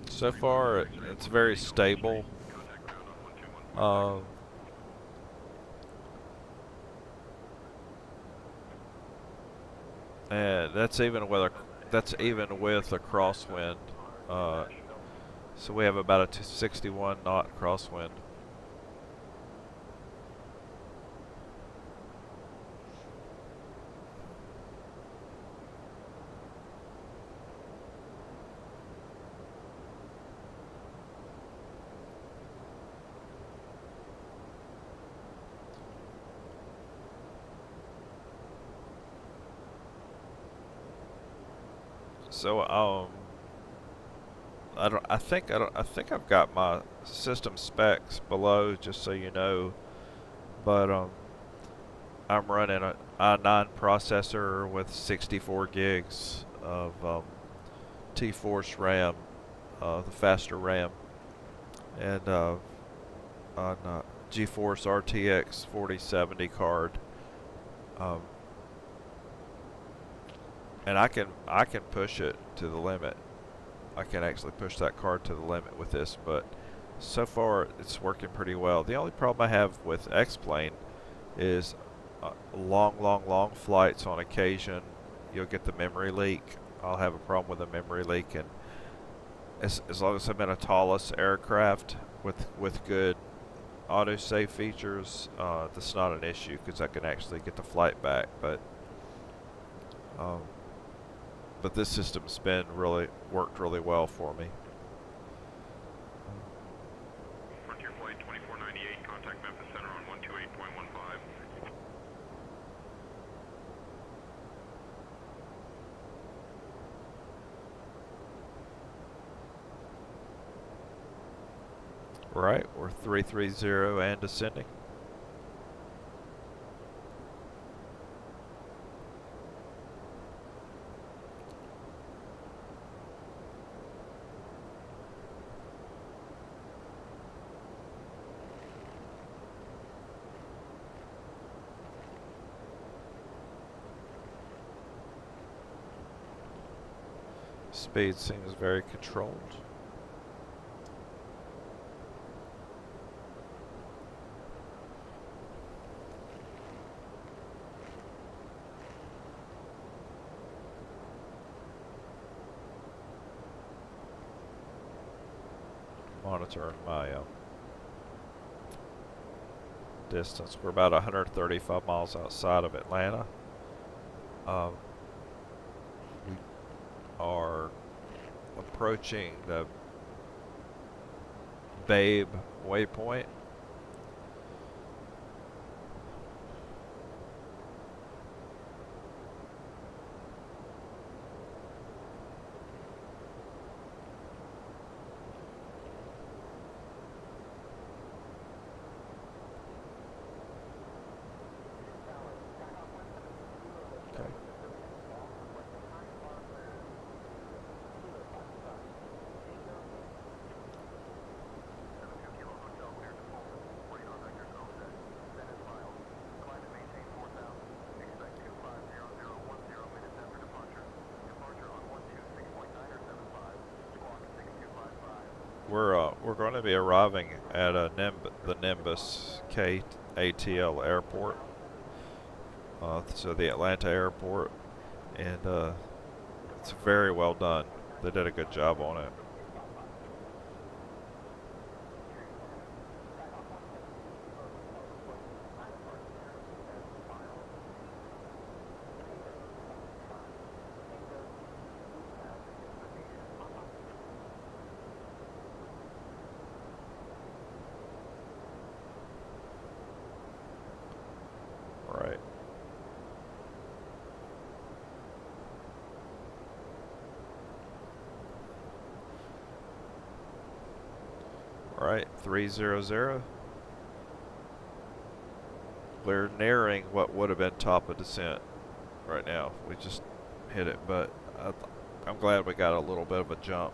So far, it's very stable. And that's even with a crosswind. So we have about a 61 knot crosswind. So I think I've got my system specs below, just so you know. But I'm running an i9 processor with 64 gigs of T-Force RAM, the faster RAM, and on GeForce RTX 4070 card. And I can push it to the limit. I can actually push that card to the limit with this, but so far it's working pretty well. The only problem I have with Xplane is long flights. On occasion you'll get the memory leak. I'll have a problem with a memory leak, and as long as I'm in a Toliss aircraft with good autosave features, that's not an issue, because I can actually get the flight back. But this system's been worked really well for me. Frontier Flight 2498, contact Memphis Center on 128.15. Right, we're 330 and descending. Speed seems very controlled. Monitoring my distance. We're about 135 miles outside of Atlanta. We are approaching the Babe waypoint. We're going to be arriving at the Nimbus KATL airport, so the Atlanta airport, and it's very well done. They did a good job on it. Right. Alright, 300. We're nearing what would have been top of descent right now. We just hit it, but I'm glad we got a little bit of a jump.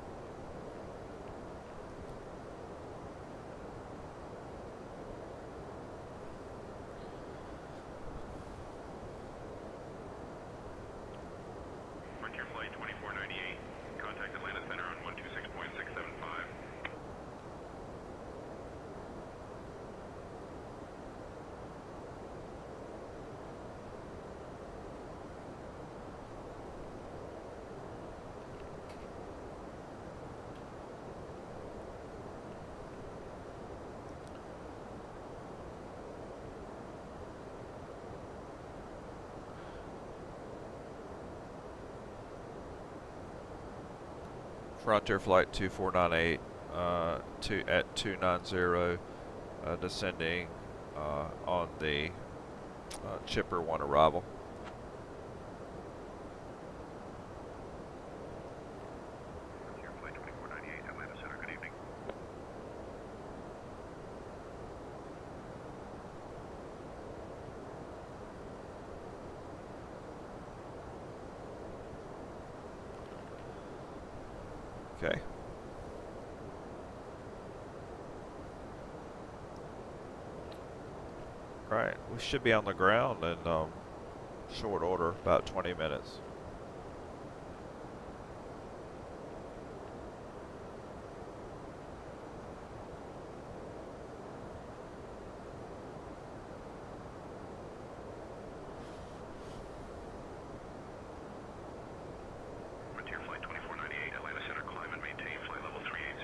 Frontier Flight 2498, contact Atlanta Center on 126.675. Frontier Flight 2498 at 290, descending on the Chipper 1 arrival. Okay. Right, we should be on the ground in short order, about 20 minutes. Frontier Flight 2498, Atlanta Center, climb and maintain flight level 380.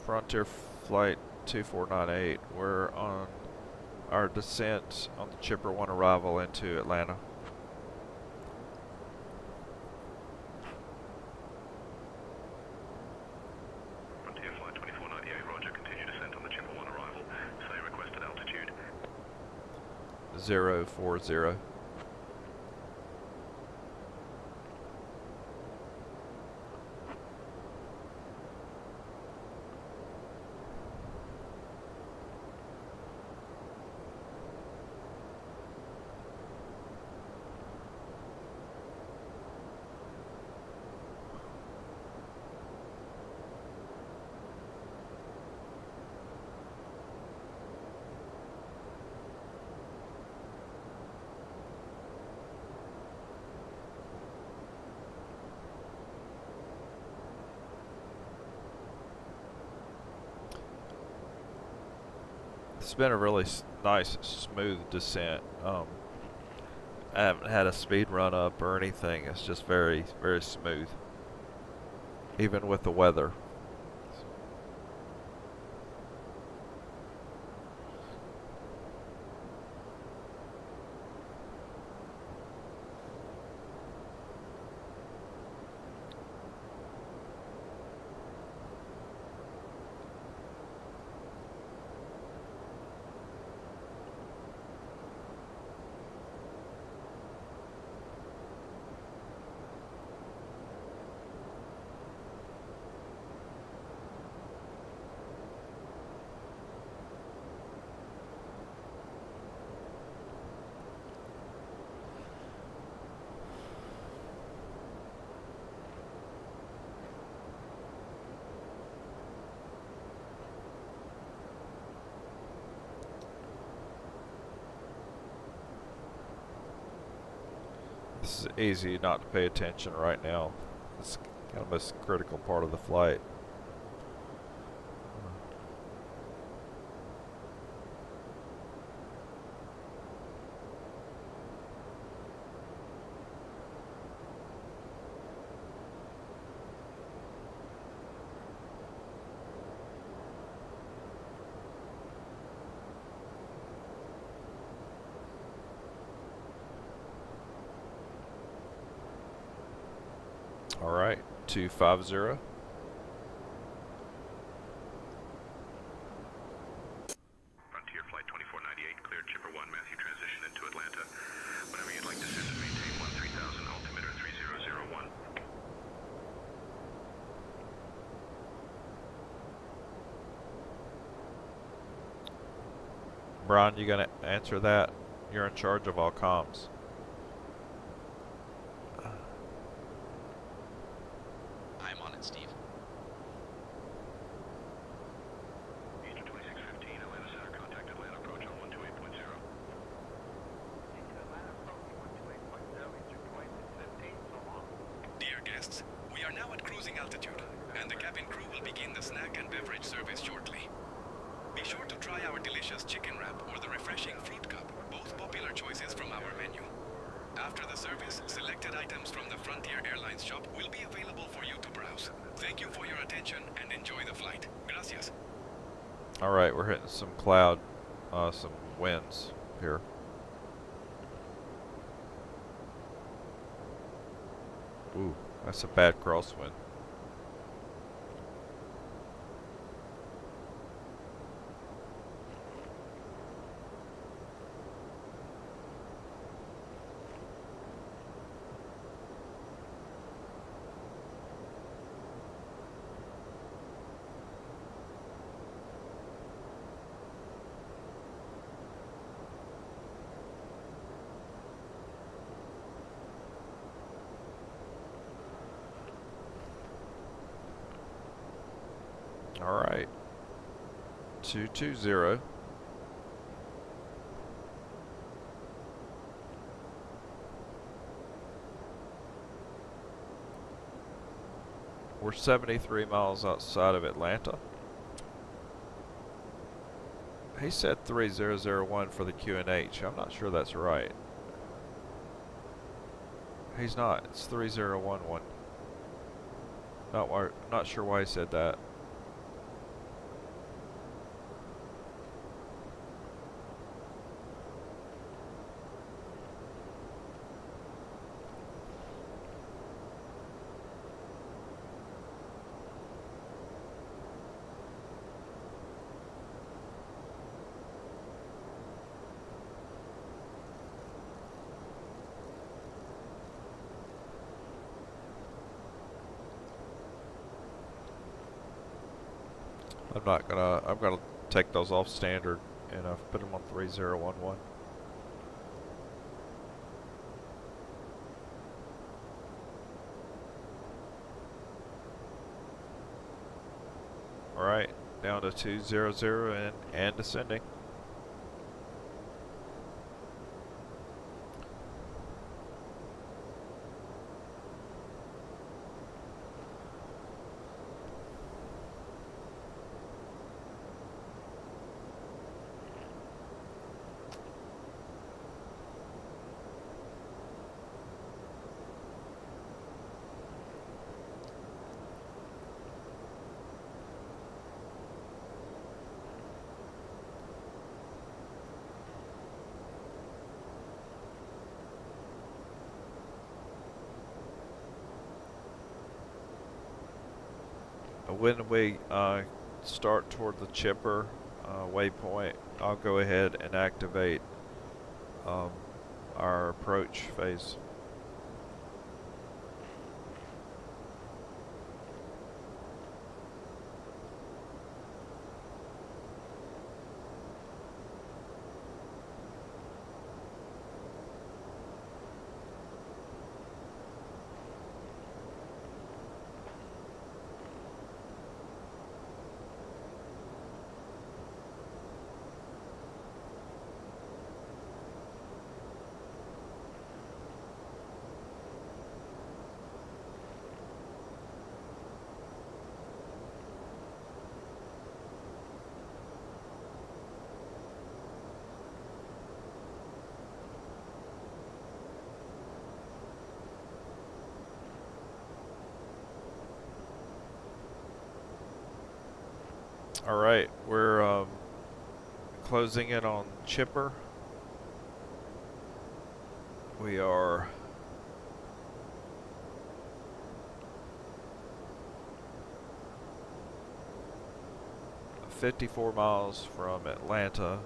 Frontier Flight 2498, we're on our descent on the Chipper 1 arrival into Atlanta. Frontier Flight 2498, roger, continue descent on the Chipper 1 arrival. Say requested altitude. 040. It's been a really nice, smooth descent. I haven't had a speed run up or anything. It's just very, very smooth, even with the weather. This is easy not to pay attention right now. It's kind of the most critical part of the flight. All right, 250. Frontier Flight 2498, cleared Chipper 1, Matthew, transition into Atlanta. Whenever you'd like to descend and maintain 13,000, altimeter 3001. Brian, you gonna answer that? You're in charge of all comms. I'm on it, Steve. Eastern 2615, Atlanta Center, contact Atlanta, approach on 128.0. Atlanta approach 128.0, Eastern 2615, so long. Dear guests, we are now at cruising altitude, and the cabin crew will begin the snack and beverage service shortly. Be sure to try our delicious chicken wrap or the refreshing fruit cup, both popular choices from our menu. After the service, selected items from the Frontier Airlines shop will be available for you to browse. Thank you for your attention and enjoy the flight. Gracias. All right, we're hitting some cloud, some winds here. Ooh, that's a bad crosswind. Alright. 220. We're 73 miles outside of Atlanta. He said 3001 for the QNH. I'm not sure that's right. He's not. It's 3011. Not sure why he said that. I'm gonna take those off standard and I've put them on 3011. Alright, down to 200 and descending. When we start toward the chipper waypoint, I'll go ahead and activate our approach phase. Alright, we're closing in on chipper. We are $54 miles from Atlanta.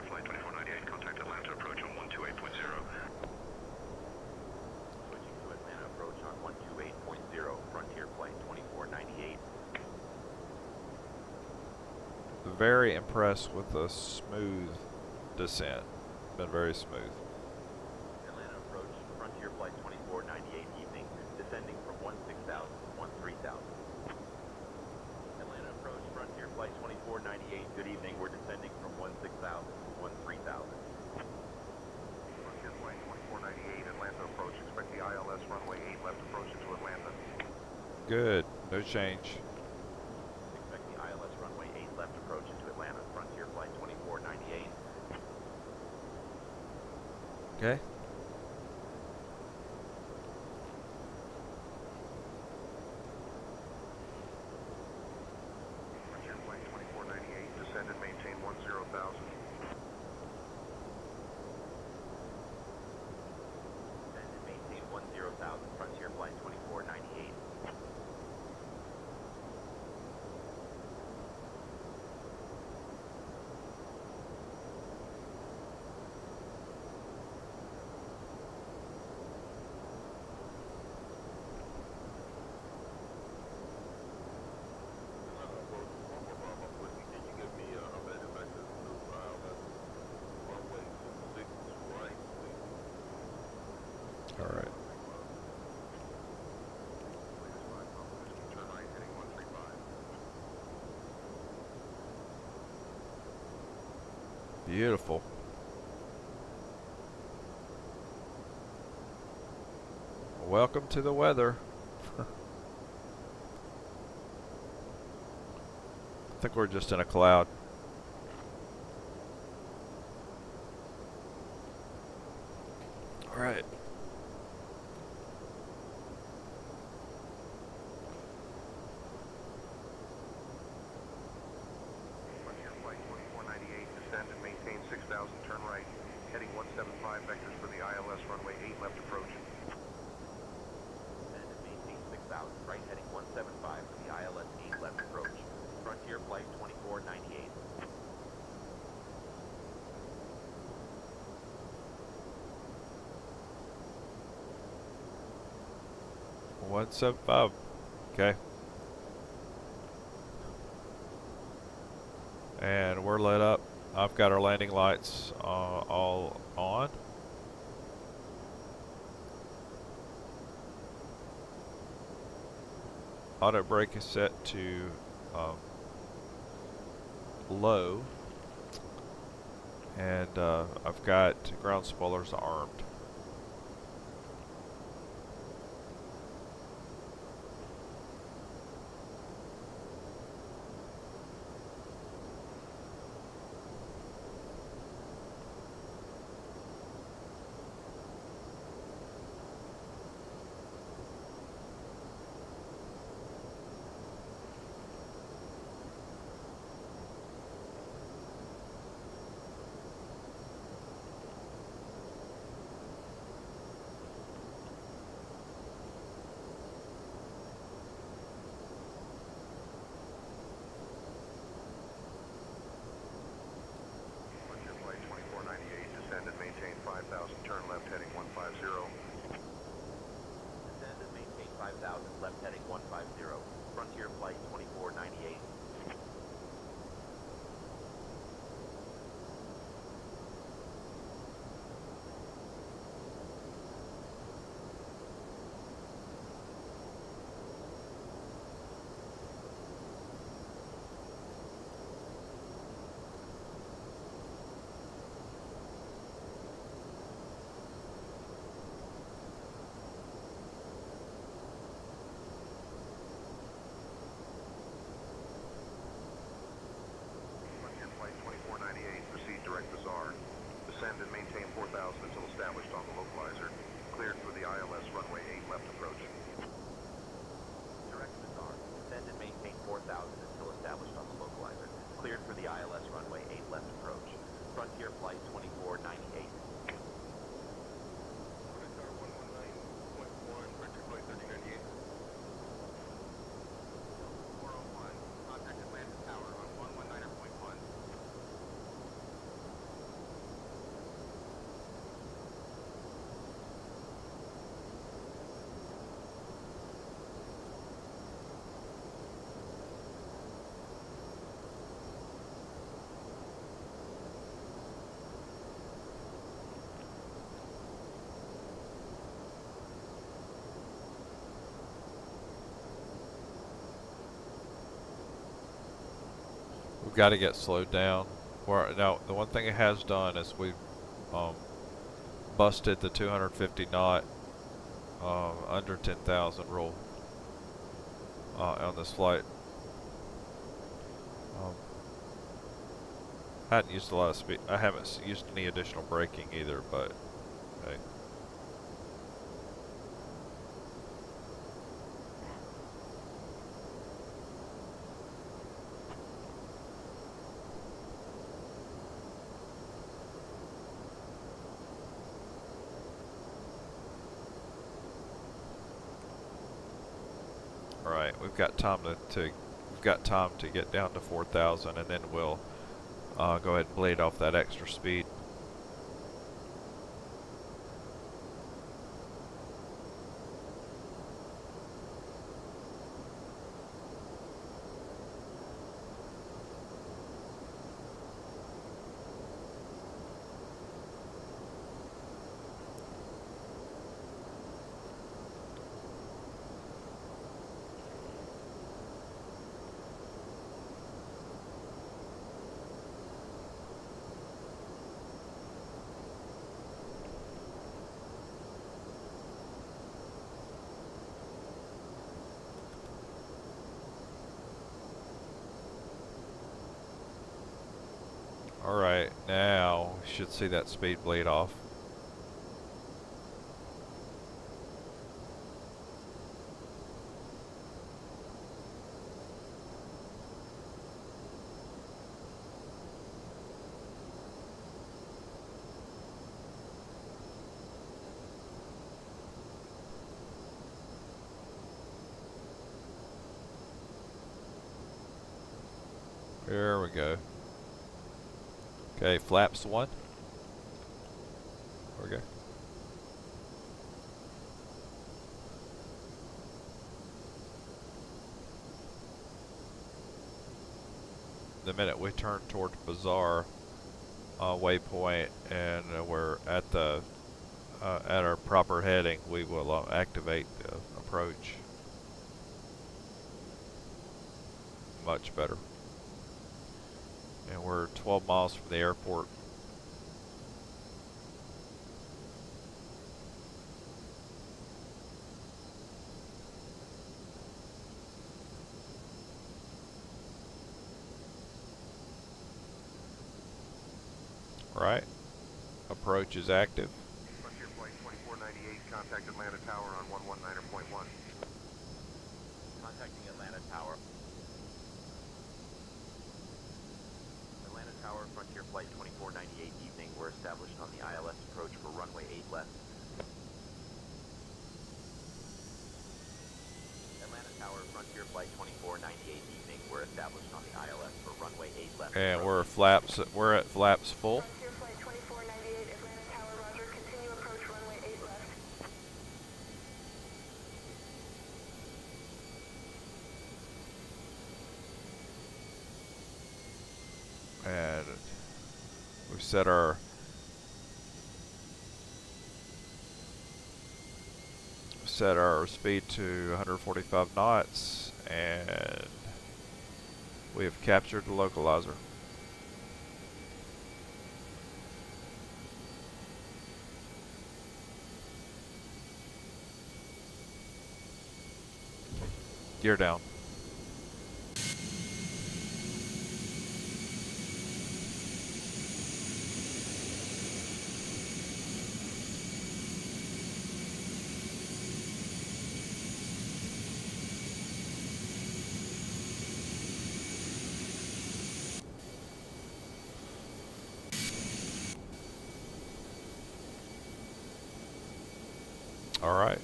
Flight 2498, contact Atlanta, approach on 128.0. Switching to Atlanta, approach on 128.0, Frontier Flight 2498. Very impressed with the smooth descent. Been very smooth. Atlanta approach, Frontier Flight 2498 evening, descending from 16,000 to 13,000. Atlanta approach, Frontier Flight 2498, good evening, we're descending from 16,000 to 13,000. Frontier Flight 2498, Atlanta approach, expect the ILS runway 8 left approach into Atlanta. Good, no change. Expect the ILS runway 8 left approach into Atlanta, Frontier Flight 2498. Okay. Frontier Flight 2498, descend and maintain 10,000. Beautiful. Welcome to the weather. I think we're just in a cloud. All right. Frontier Flight 2498, descend and maintain 6,000, turn right. Heading 175, vectors for the ILS runway 8 left approach. Descend and maintain 6,000, right heading 175 for the ILS 8 left approach. Frontier Flight 2498. 175. Okay. And we're lit up. I've got our landing lights all on. Auto brake is set to low. And I've got ground spoilers armed. Frontier Flight 2498, descend and maintain 5,000, turn left heading 150. Descend and maintain 5,000, left heading 150. Frontier Flight 2498. Frontier Flight 2498, proceed direct Bazaar. Descend and maintain 4,000 until established on the localizer. Cleared for the ILS runway 8 left approach. Direct Bazaar. Descend and maintain 4,000 until established on the localizer. Cleared for the ILS runway 8 left approach. Frontier Flight 2498. Radar 119.1, Frontier Flight 1398. 401, contact Atlantis Tower on 119.1. We've got to get slowed down. Now, the one thing it has done is we've busted the 250 knot under 10,000 rule on this flight. I hadn't used a lot of speed. I haven't used any additional braking either, but hey. Alright, we've got time to get down to 4,000, and then we'll go ahead and bleed off that extra speed. Alright, now we should see that speed bleed off. There we go. Okay, flaps 1. There we go. The minute we turn toward Bazaar waypoint and we're at the at our proper heading, we will activate the approach. Much better. And we're 12 miles from the airport. Right. Approach is active. Frontier Flight 2498, contact Atlanta Tower on 119.1. Contacting Atlanta Tower. Atlanta Tower, Frontier Flight 2498 evening. We're established on the ILS approach for runway 8 left. Atlanta Tower, Frontier Flight 2498 evening. We're established on the ILS for runway 8 left. And we're at flaps full. Frontier Flight 2498, Atlanta Tower, roger. Continue approach runway 8 left. And we've set our speed to 145 knots, and we have captured the localizer. Gear down. All right,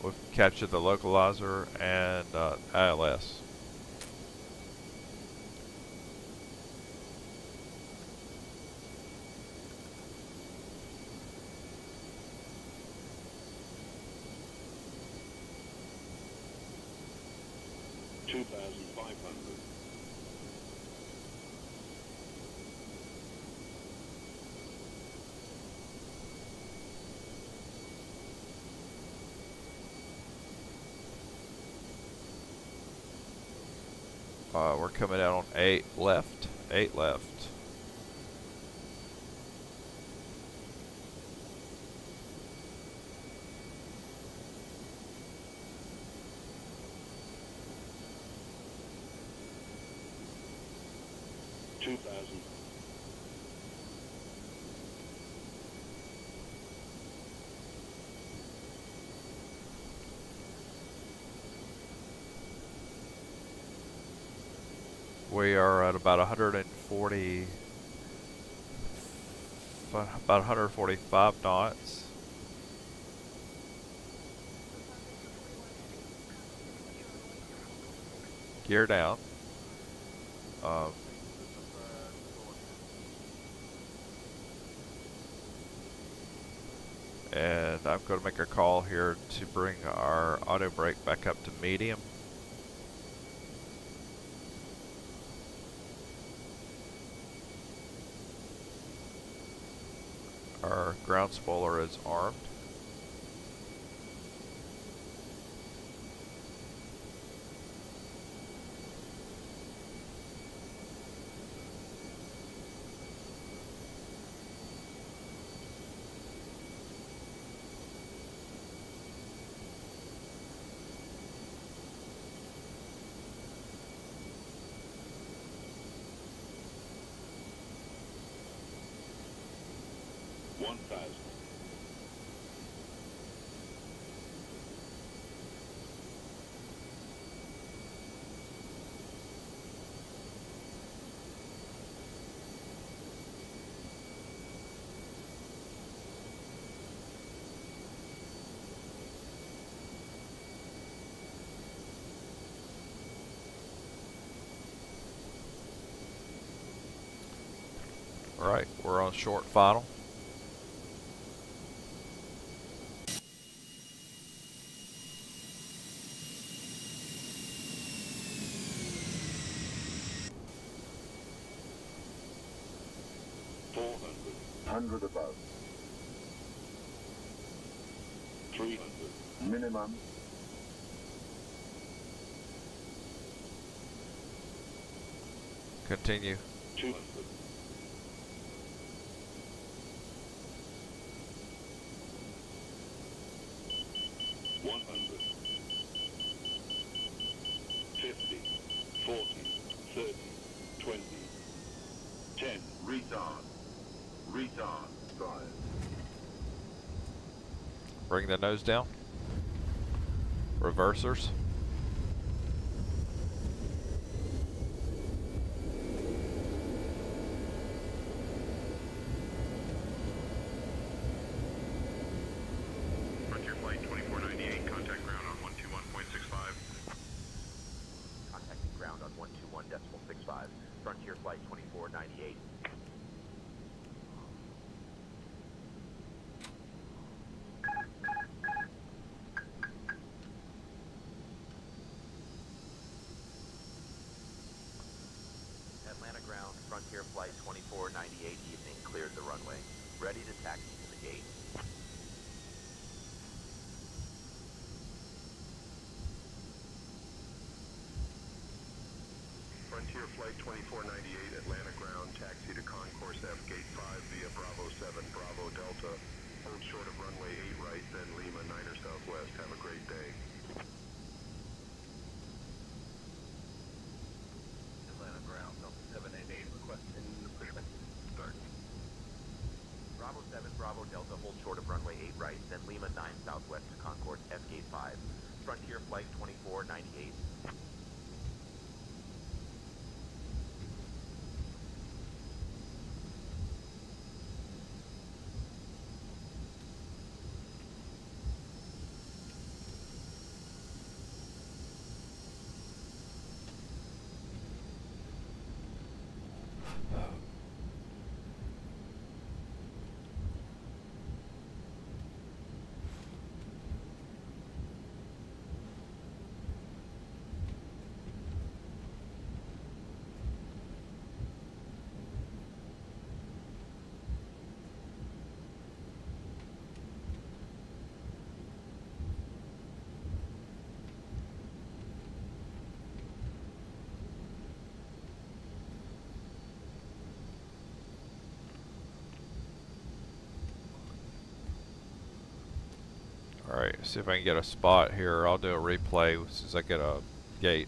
we've captured the localizer and ILS. We're coming out on 8 left. 8 left. We are at about 145 knots. Gear down. And I'm going to make a call here to bring our auto brake back up to medium. Our ground spoiler is armed. 1,000. Alright, we're on short final. Hundred above. 300. Minimum. Continue. 200. 100. 50. 40. 30. 20. 10. Retard. Retard. 5. Bring the nose down. Reversers. Frontier Flight 2498, contact ground on 121.65. Contacting ground on 121.65. Frontier Flight 2498. Atlanta ground, Frontier Flight 2498 evening cleared the runway. Ready to taxi to the gate. Frontier Flight 2498, Atlanta ground, taxi to Concourse F, Gate 5 via Bravo 7, Bravo Delta. Hold short of runway 8 right, then Lima 9er southwest. Have a great day. Atlanta ground, Delta 788, requesting pushback. Start. Bravo 7, Bravo Delta, hold short of runway 8 right, then Lima 9 southwest to Concourse F, Gate 5. Frontier Flight 2498. Alright, see if I can get a spot here. I'll do a replay since I get a gate.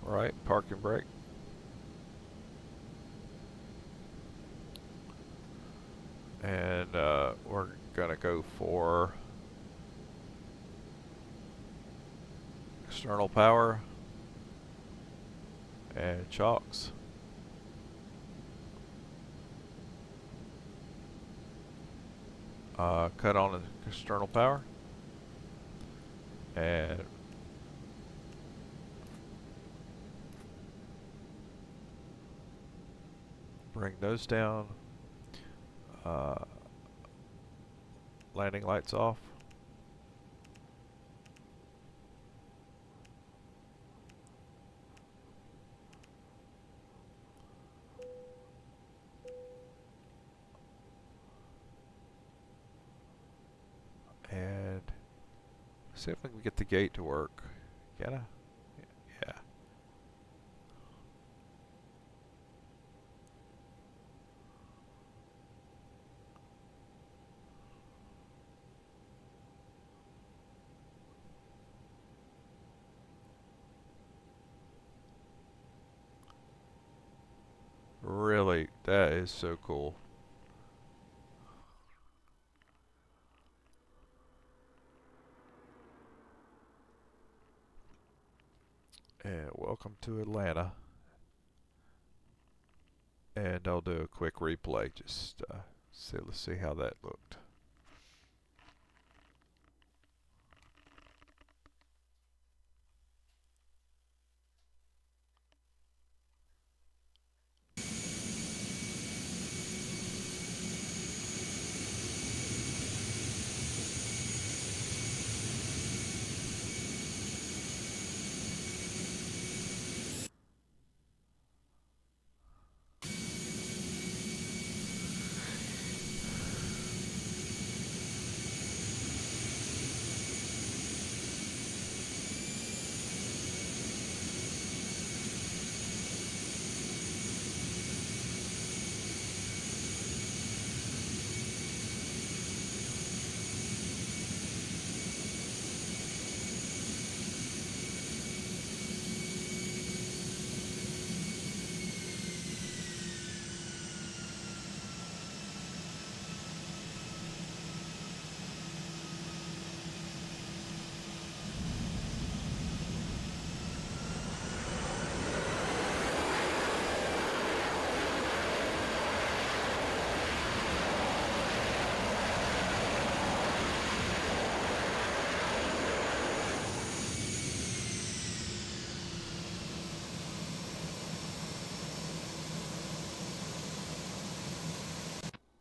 Alright, parking brake. And we're gonna go for external power and chocks. Cut on the external power and bring those down. Landing lights off. And see if we can get the gate to work. Can I? Yeah. Really, that is so cool. And welcome to Atlanta. And I'll do a quick replay. Just let's see how that looked.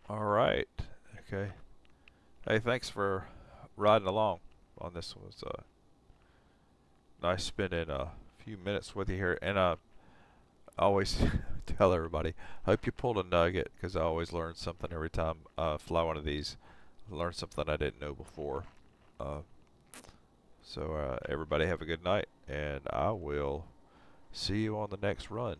Alright, okay. Hey, thanks for riding along on this one. It was nice spending a few minutes with you here. And I always tell everybody, I hope you pulled a nugget, because I always learn something every time I fly one of these. I learn something I didn't know before. So everybody have a good night, and I will see you on the next run.